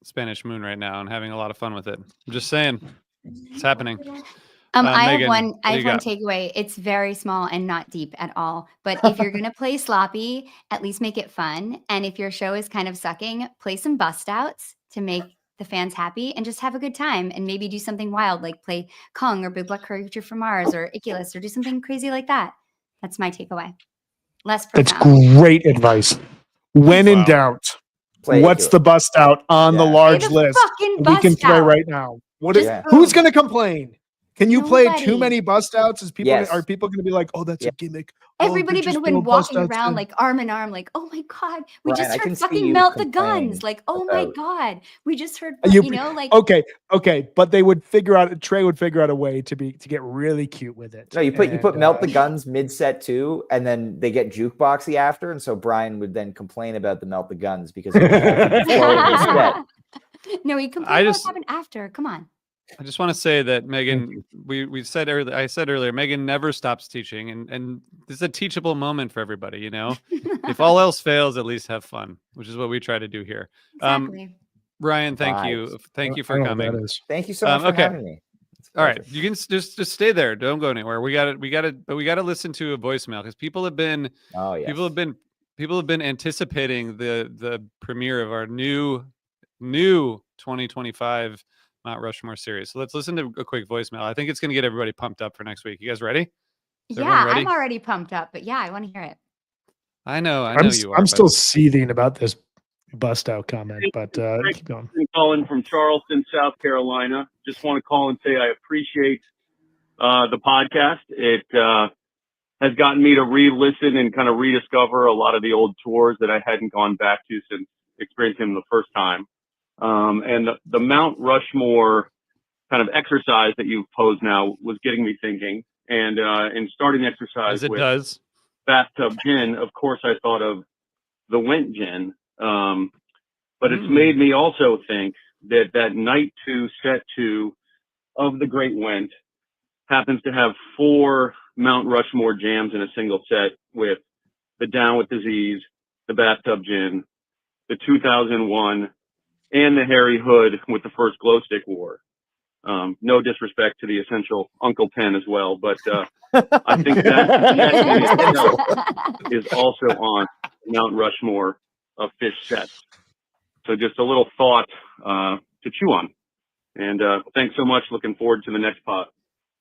Spanish Moon right now and having a lot of fun with it. I'm just saying, it's happening. I Megan, have one what do you got? takeaway. It's very small and not deep at all. But if you're going to play sloppy, at least make it fun. And if your show is kind of sucking, play some bust outs to make the fans happy and just have a good time, and maybe do something wild, like play Kong or Big Black Creature from Mars or Iculus, or do something crazy like that. That's my takeaway. Less That's profound. great advice. When in Wow. doubt, Play it what's to the bust out on the Yeah. Play large the list fucking we can bust play out. right now? What Just is, Yeah. who's boom. going to complain? Can you play too Nobody. many bust outs? Is people Yes. are people going to be like, "Oh, that's Yeah. a gimmick"? Oh, Everybody they're just been throwing bust walking outs around in. like arm in arm, like, oh my god, we Brian, just I heard can see fucking you melt the complaining guns. Like, oh my about- god, we just heard, You- you know, like Okay, but they would figure out Trey would figure out a way to get really cute with it. No, you put And, Melt the Guns mid set too, and then they get jukeboxy after, and so Brian would then complain about the Melt the Guns because it would alter the flow of the set. no, he complained I about just- what happened after. Come on. I just want to say that Megan, we said earlier, I said earlier, Megan never stops teaching, and this is a teachable moment for everybody. You know, if all else fails, at least have fun, which is what we try to do here. Exactly. Ryan, thank you, Vibes. thank you I for don't know what coming. that is. Thank you so much for Okay. having me. It's a All right, pleasure. you can just stay there. Don't go anywhere. We got to listen to a voicemail because people have been Oh yes. people have been anticipating the premiere of our new 2025 Mount Rushmore series. So let's listen to a quick voicemail. I think it's going to get everybody pumped up for next week. You guys ready? Is everyone Yeah, ready? I'm already pumped up, but yeah, I want to hear it. I know I'm you are. I'm but- still seething about this bust out comment, but keep going. I'm calling from Charleston, South Carolina. Just want to call and say I appreciate the podcast. It has gotten me to re-listen and kind of rediscover a lot of the old tours that I hadn't gone back to since experiencing them the first time. And the Mount Rushmore kind of exercise that you've posed now was getting me thinking. And in starting the exercise as it with does. bathtub gin, of course, I thought of the Went gin. But it's made me also think that night 2, set 2 of the Great Went happens to have 4 Mount Rushmore jams in a single set with the Down with Disease, the Bathtub Gin, the 2001, and the Harry Hood with the first Glow Stick War. No disrespect to the essential Uncle Pen as well, but I think that is also on Mount Rushmore of Phish sets. So just a little thought to chew on. And thanks so much. Looking forward to the next pod.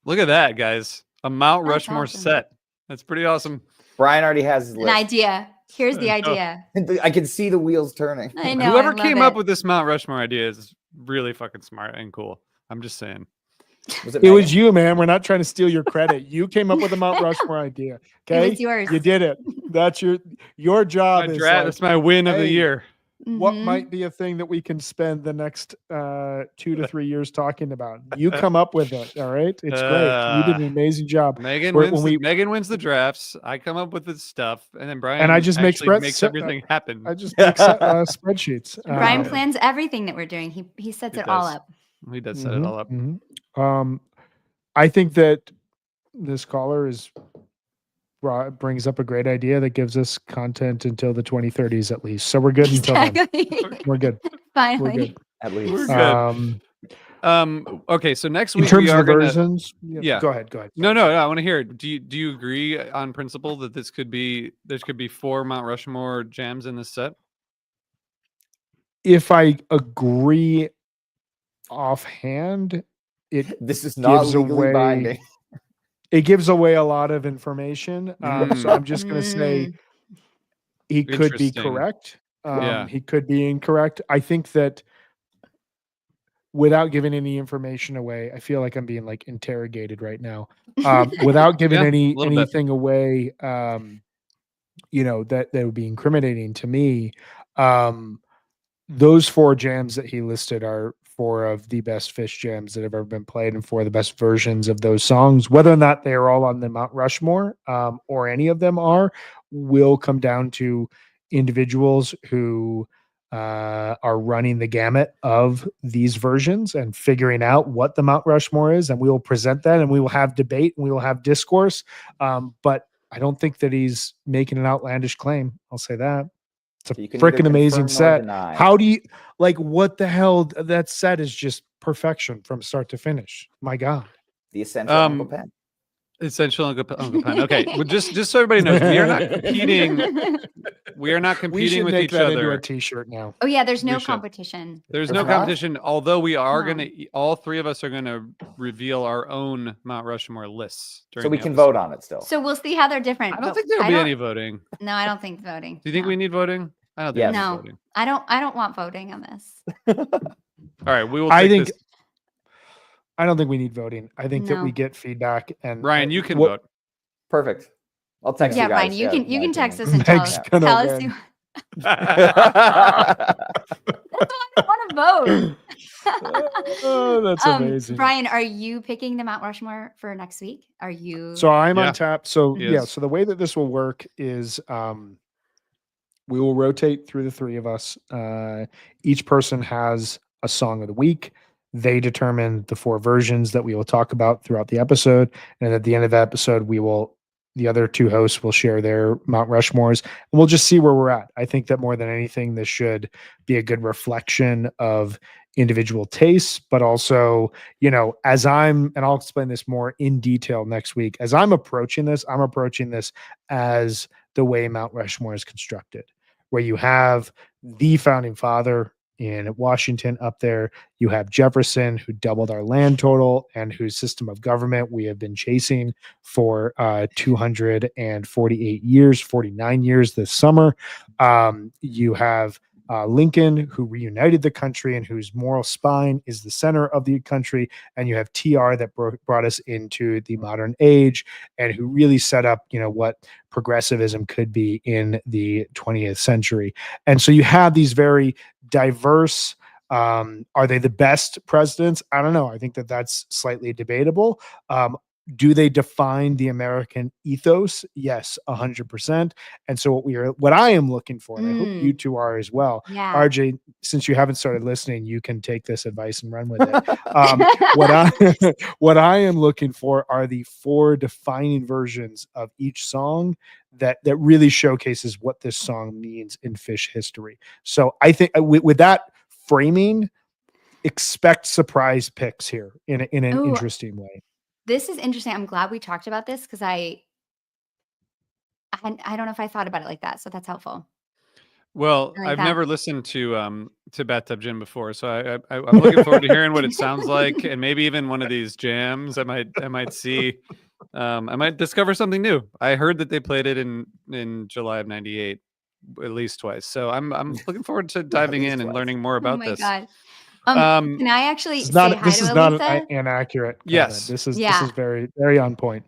Look at that, guys. A Mount That's Rushmore awesome. set. That's pretty awesome. Brian already has his An list. idea. Here's the Oh. idea. I can see the wheels turning. I know. Whoever I love came up it. with this Mount Rushmore idea is really fucking smart and cool. I'm just saying. Was It was Megan? you, man. We're not trying to steal your credit. You came up with the Mount Rushmore idea. It Okay, was yours. you did it. That's your job. My Is dra- like, that's my win of the hey, year. what Mhm. might be a thing that we can spend the next 2 to 3 years talking about. You come up with it. All right, it's great. You did an amazing job. Megan When wins. we- Megan wins the drafts. I come up with the stuff, and then Brian And I just make actually spreads- makes everything happen. I just make spreadsheets. Brian Um, plans everything that we're doing. He sets He it all does. up. He does set it all up. mhm. I think that this caller brings up a great idea that gives us content until the 2030s at least. So we're good until then. Exactly. We're good. We're Finally. good. At We're least. good. Okay, so next In week terms we of are the gonna. versions, Yeah. Go ahead. No, I want to hear it. Do you agree on principle that there could be 4 Mount Rushmore jams in this set? If I agree offhand, it This is not gives legally away- binding. it gives away a lot of information. So I'm just going to say Mm. he could be Interesting. correct. Yeah. He could be incorrect. I think that without giving any information away, I feel like I'm being like interrogated right now. Without giving Yeah, a little bit. anything away, that would be incriminating to me. Those 4 jams that he listed are 4 of the best Phish jams that have ever been played and 4 of the best versions of those songs. Whether or not they are all on the Mount Rushmore or any of them will come down to individuals who are running the gamut of these versions and figuring out what the Mount Rushmore is. And we will present that and we will have debate and we will have discourse. But I don't think that he's making an outlandish claim. I'll say that. It's a You can neither freaking amazing confirm nor set. deny. How do you what the hell? That set is just perfection from start to finish. My God. The essential Uncle Um, Pen. Essential Uncle Pun. Okay, well, just so everybody knows, we are not competing. We are not We competing should with make each that into other. a T-shirt now. Oh yeah, there's no We should. competition. There's There's no not? competition, although we are No. gonna. All three of us are gonna reveal our own Mount Rushmore lists. So during we the can episode. vote on it still. So we'll see how they're different. I don't but think there'll I be don't- any voting. No, I don't think voting. Do you think no. we need voting? I don't think Yes. we need No. voting. I don't want voting on this. All right, we will. I Take think this. I don't think we need voting. I think that we No. get feedback and Ryan, you can what- vote. Perfect. I'll text Yeah, you guys. Ryan, you can my text us opinion. and tell Meg's us. gonna Tell us win. who. I want to vote. Oh, that's amazing. Brian, are you picking the Mount Rushmore for next week? Are you? So I'm Yeah. on tap. So He yeah, is. so the way that this will work is we will rotate through the three of us. Each person has a song of the week. They determine the 4 versions that we will talk about throughout the episode. And at the end of the episode, the other 2 hosts will share their Mount Rushmores, and we'll just see where we're at. I think that more than anything, this should be a good reflection of individual tastes, but also, and I'll explain this more in detail next week. As I'm approaching this as the way Mount Rushmore is constructed, where you have the founding father in Washington up there. You have Jefferson, who doubled our land total and whose system of government we have been chasing for 248 years, 49 years this summer. You have Lincoln, who reunited the country and whose moral spine is the center of the country. And you have TR that brought us into the modern age and who really set up, what progressivism could be in the 20th century. And so you have these very diverse, are they the best presidents? I don't know. I think that that's slightly debatable. Do they define the American ethos? Yes, 100%. And so what I am looking for, and I hope you two are as well. Yeah. RJ, since you haven't started listening, you can take this advice and run with it. What I am looking for are the 4 defining versions of each song that really showcases what this song means in Phish history. So I think with that framing, expect surprise picks here in an Ooh. interesting way. This is interesting. I'm glad we talked about this because I don't know if I thought about it like that. So that's helpful. Well, I like I've that. never listened to Bathtub Gin before, so I'm looking forward to hearing what it sounds like, and maybe even one of these jams. I might see. I might discover something new. I heard that they played it in July of '98 at least twice. So I'm looking forward to diving least in and twice. learning more Oh about my this. God. Um, Can I actually This is say not, hi this to is not Elisa? inaccurate. comment. Yes. This is Yeah. very, very on point.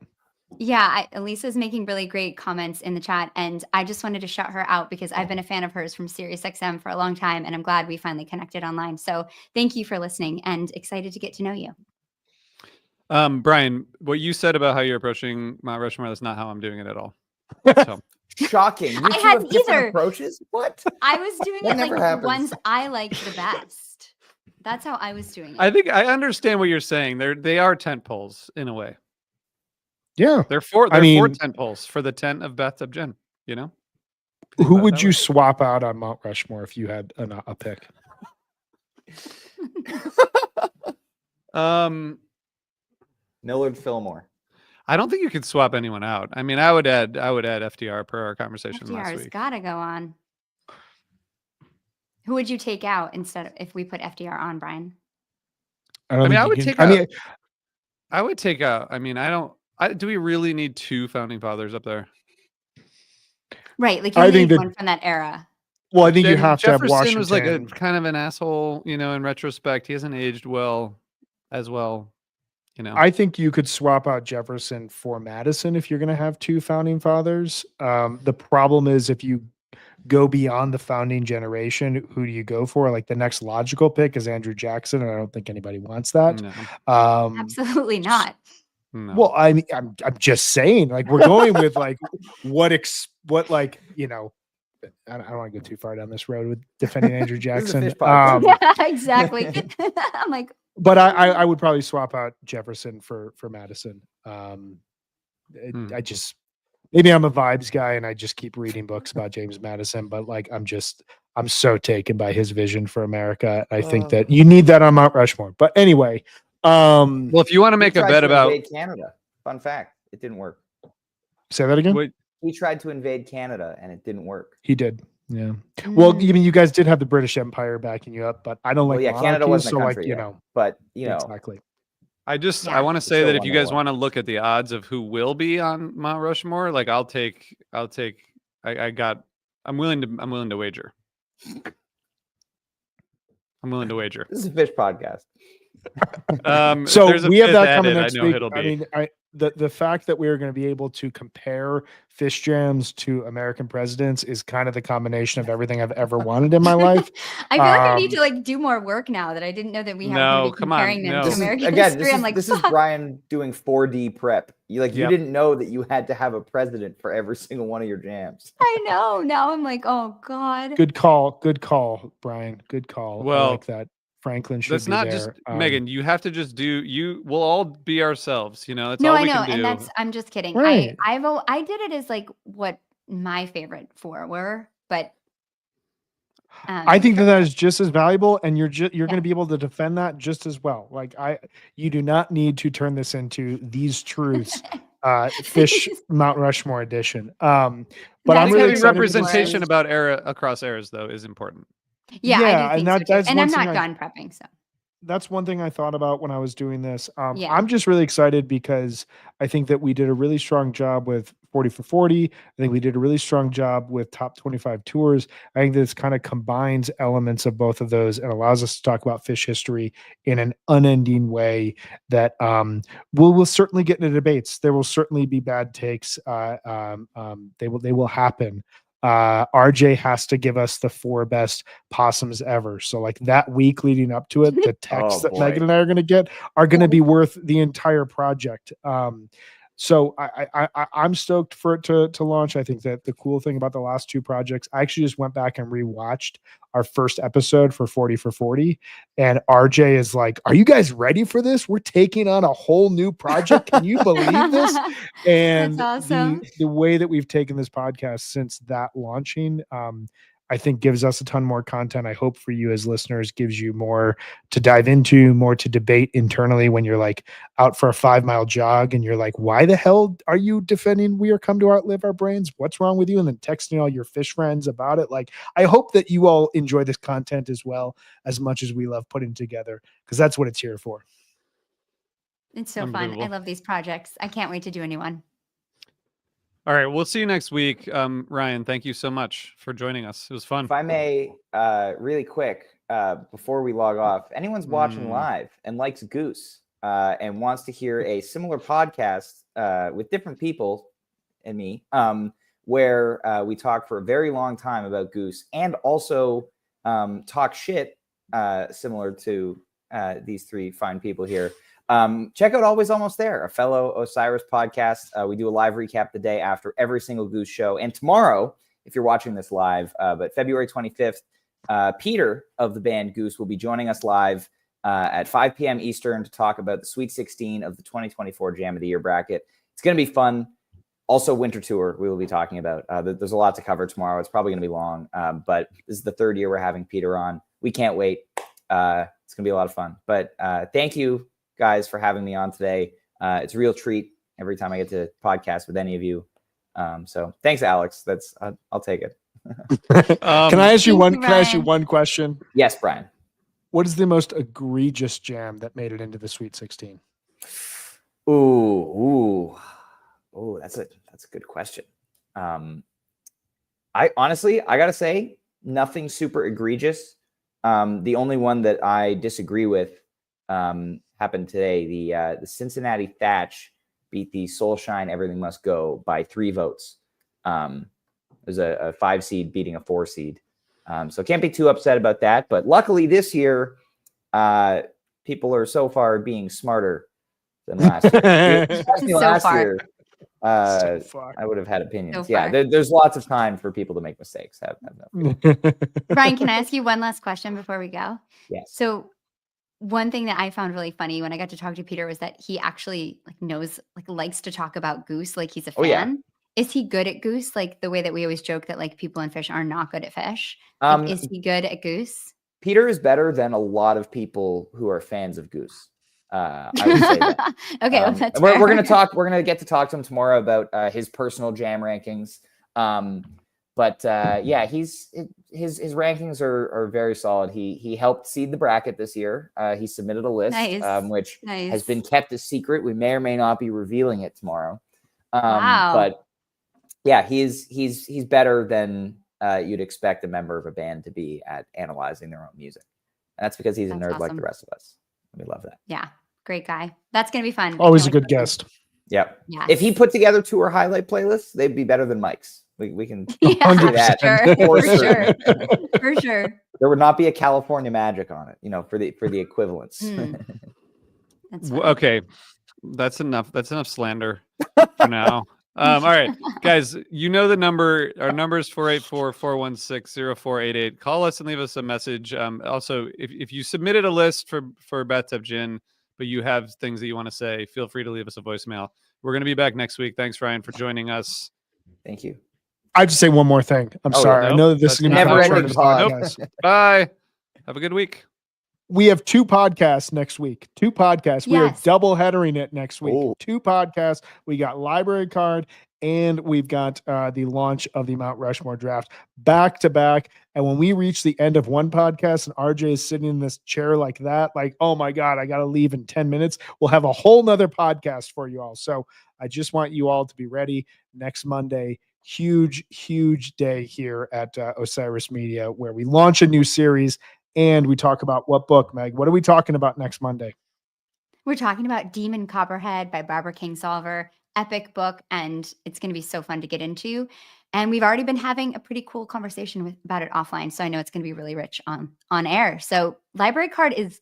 Yeah, Elisa's making really great comments in the chat, and I just wanted to shout her out because I've been a fan of hers from SiriusXM for a long time, and I'm glad we finally connected online. So thank you for listening, and excited to get to know you. Brian, what you said about how you're approaching Mount Rushmore, that's not how I'm doing it at all. So, Shocking. You I two hadn't have different either. approaches? What? I was doing That it like never the happens. ones I liked the best. That's how I was doing it. I think I understand what you're saying. They are tent poles in a way. Yeah. They're four mean- tent poles for the tent of Bathtub Gin, Think Who about it would that you way. swap out on Mount Rushmore if you had a pick? Millard Fillmore. I don't think you could swap anyone out. I mean, I would add FDR per our conversation last FDR's week. got to go on. Who would you take out instead of if we put FDR on, Brian? I don't I mean, think I you would can- take I mean, out- I would take out. I mean, do we really need 2 founding fathers up there? Right, like you I need think that- one from that era. well, I think you And have to have Jefferson Washington. was like a kind of an asshole, in retrospect. He hasn't aged well. I think you could swap out Jefferson for Madison if you're going to have 2 founding fathers. The problem is if you go beyond the founding generation, who do you go for? Like the next logical pick is Andrew Jackson, and I don't think anybody wants that. No, Absolutely not. no. Well, I mean, I'm just saying, like we're going with like what like I don't want to go too far down this road with defending Andrew This is a Jackson. Phish podcast. Yeah, exactly. I'm like, But I would probably swap out Jefferson for Madison. I just maybe I'm a vibes guy and I just keep reading books about James Madison, but like I'm so taken by his vision for America. I think that you need that on Mount Rushmore. But anyway, well, if you want to make He a tried bet to about invade Canada. Fun fact. It didn't work. Say that again. Wait, He tried to invade Canada and it didn't work. He did. Yeah. Well, I Mm. mean, you guys did have the British Empire backing you up, but I don't Well, like yeah, Canada monarchies, wasn't a so country like, you yet. know, But you know, exactly. I Yeah. want to say still that if won you that guys one. want to look at the odds of who will be on Mount Rushmore, like I'm willing to wager. I'm willing to wager. this is a fish podcast. So there's a we have fifth that coming added, next I know week. it'll I be. mean, the fact that we're going to be able to compare fish jams to American presidents is kind of the combination of everything I've ever wanted in my life. I feel like I need to like do more work now that I didn't know that we have No, to be come on, comparing them no. to This is, American again, history. I'm like, this is fuck. Brian doing 4D prep. You Yep. didn't know that you had to have a president for every single one of your jams. I know. Now I'm like, oh God. Good call, Brian. Good call. I Well, like that. Franklin should That's be not there. just Megan. You have to just we'll all be ourselves. That's No, all I we know, can do. and that's I'm just kidding. Right. I did it as like what my favorite four were, but I think that is just as valuable, and you're going Yeah. to be able to defend that just as well. Like you do not need to turn this into these truths, fish Mount Rushmore edition. But I I'm think really having excited for this representation series. about across eras though is important. yeah, Yeah, I do and think that- so too. that's And one I'm thing not I- done prepping, so That's one thing I thought about when I was doing this. Yeah. I'm just really excited because I think that we did a really strong job with 40 for 40. I think we did a really strong job with top 25 tours. I think this kind of combines elements of both of those and allows us to talk about fish history in an unending way that we'll certainly get into debates. There will certainly be bad takes. They will happen. RJ has to give us the 4 best possums ever. So like that week leading up to it, the texts Oh, that Megan boy. and I are going to get are going to be worth the entire project. So I'm stoked for it to launch. I think that the cool thing about the last 2 projects, I actually just went back and rewatched our first episode for 40 for 40. And RJ is like, are you guys ready for this? We're taking on a whole new project. Can you believe this? And That's awesome. the way that we've taken this podcast since that launching, I think gives us a ton more content. I hope for you as listeners gives you more to dive into, more to debate internally when you're like out for a 5-mile jog and you're like, why the hell are you defending We Are Come to Outlive Our Brains? What's wrong with you? And then texting all your fish friends about it. Like, I hope that you all enjoy this content as well, as much as we love putting together, because that's what it's here for. It's so fun. I Unbelievable. love these projects. I can't wait to do a new one. All right, we'll see you next week. Ryan, thank you so much for joining us. It was fun. If I may, really quick, before we log off, anyone's watching live and likes Goose and wants to hear a similar podcast with different people and me, where we talk for a very long time about Goose and also talk shit similar to these 3 fine people here. Check out Always Almost There, a fellow Osiris podcast. We do a live recap the day after every single Goose show. And tomorrow, if you're watching this live, but February 25th, Peter of the band Goose will be joining us live at 5 p.m. Eastern to talk about the Sweet 16 of the 2024 Jam of the Year bracket. It's going to be fun. Also, Winter Tour we will be talking about. There's a lot to cover tomorrow. It's probably going to be long, but this is the 3rd year we're having Peter on. We can't wait. It's going to be a lot of fun. But thank you, guys, for having me on today. It's a real treat every time I get to podcast with any of you. So thanks, Alex. I'll take it. Can I ask you Thank you, Can I ask you Ryan. one question? Yes, Brian. What is the most egregious jam that made it into the Sweet 16? Ooh, that's a good question. I honestly, I gotta say, nothing super egregious. The only one that I disagree with happened today. The Cincinnati Thatch beat the Soul Shine Everything Must Go by 3 votes. It was a 5 seed beating a 4 seed. So can't be too upset about that. But luckily this year, people are so far being smarter than last year. Especially So last far. year, So far. I would have had opinions. So Yeah, far. there's lots of time for people to make mistakes. Have no. Brian, can I ask you one last question before we go? Yes. So one thing that I found really funny when I got to talk to Peter was that he actually likes to talk about Goose, like he's a fan. Oh, yeah. Is he good at Goose? Like the way that we always joke that like people in fish are not good at fish. Like, is he good at Goose? Peter is better than a lot of people who are fans of Goose. I would say that. Okay, well, that's we're fair. gonna talk. We're gonna get to talk to him tomorrow about his personal jam rankings. But yeah, his rankings are very solid. He helped seed the bracket this year. He submitted a list, Nice. which Nice. has been kept a secret. We may or may not be revealing it tomorrow. Wow. But yeah, he's better than you'd expect a member of a band to be at analyzing their own music. And that's because he's a That's nerd like awesome. the rest of us. We love that. Yeah, great guy. That's gonna be fun. Always a Can't wait good for that. guest. Yep. Yes. If he put together tour highlight playlists, they'd be better than Mike's. We can Yeah, do that. sure, For for sure, certain. for sure. There would not be a California Magic on it, for the equivalents. That's W- fine. Okay, that's enough. That's enough slander for now. All right, guys, you know the number. Our number is 484-416-0488. Call us and leave us a message. Also, if you submitted a list for Bathtub Gin, but you have things that you want to say, feel free to leave us a voicemail. We're going to be back next week. Thanks, Ryan, for joining us. Thank you. I have to say one more thing. I'm Oh, yeah. sorry. I Nope, know that this that's is going to be never cut short ending of this pod. podcast. Bye. Have a good week. We have 2 podcasts next week. 2 podcasts. We are Yes. double headering it next week. Oh. 2 podcasts. We got Library Card and we've got the launch of the Mount Rushmore draft back to back. And when we reach the end of one podcast and RJ is sitting in this chair like that, like, oh my God, I got to leave in 10 minutes. We'll have a whole nother podcast for you all. So I just want you all to be ready next Monday. Huge day here at Osiris Media, where we launch a new series and we talk about what book, Meg? What are we talking about next Monday? We're talking about Demon Copperhead by Barbara Kingsolver. Epic book, and it's going to be so fun to get into. And we've already been having a pretty cool conversation about it offline, so I know it's going to be really rich on air. So Library Card is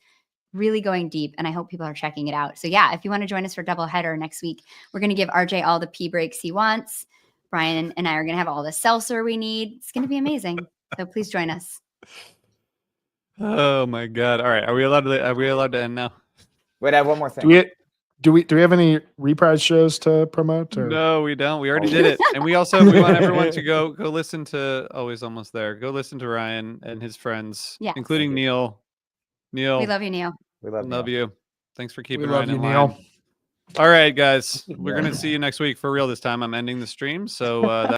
really going deep, and I hope people are checking it out. So yeah, if you want to join us for doubleheader next week, we're going to give RJ all the pee breaks he wants. Brian and I are going to have all the seltzer we need. It's going to be amazing. So please join us. Oh my God! All right, are we allowed to end now? Wait, I have one more thing. Do we have any reprise shows to promote? Or? No, we don't. We already Oh. did it, and we want everyone to go listen to Always Almost There. Go listen to Ryan and his friends, Yes. including Thank you. Neil. Neil, We love you, Neil. We love you. you. Thanks for keeping love Ryan you, in Neil. line. All right, guys, we're Yeah. gonna see you next week for real. This time, I'm ending the stream, so that.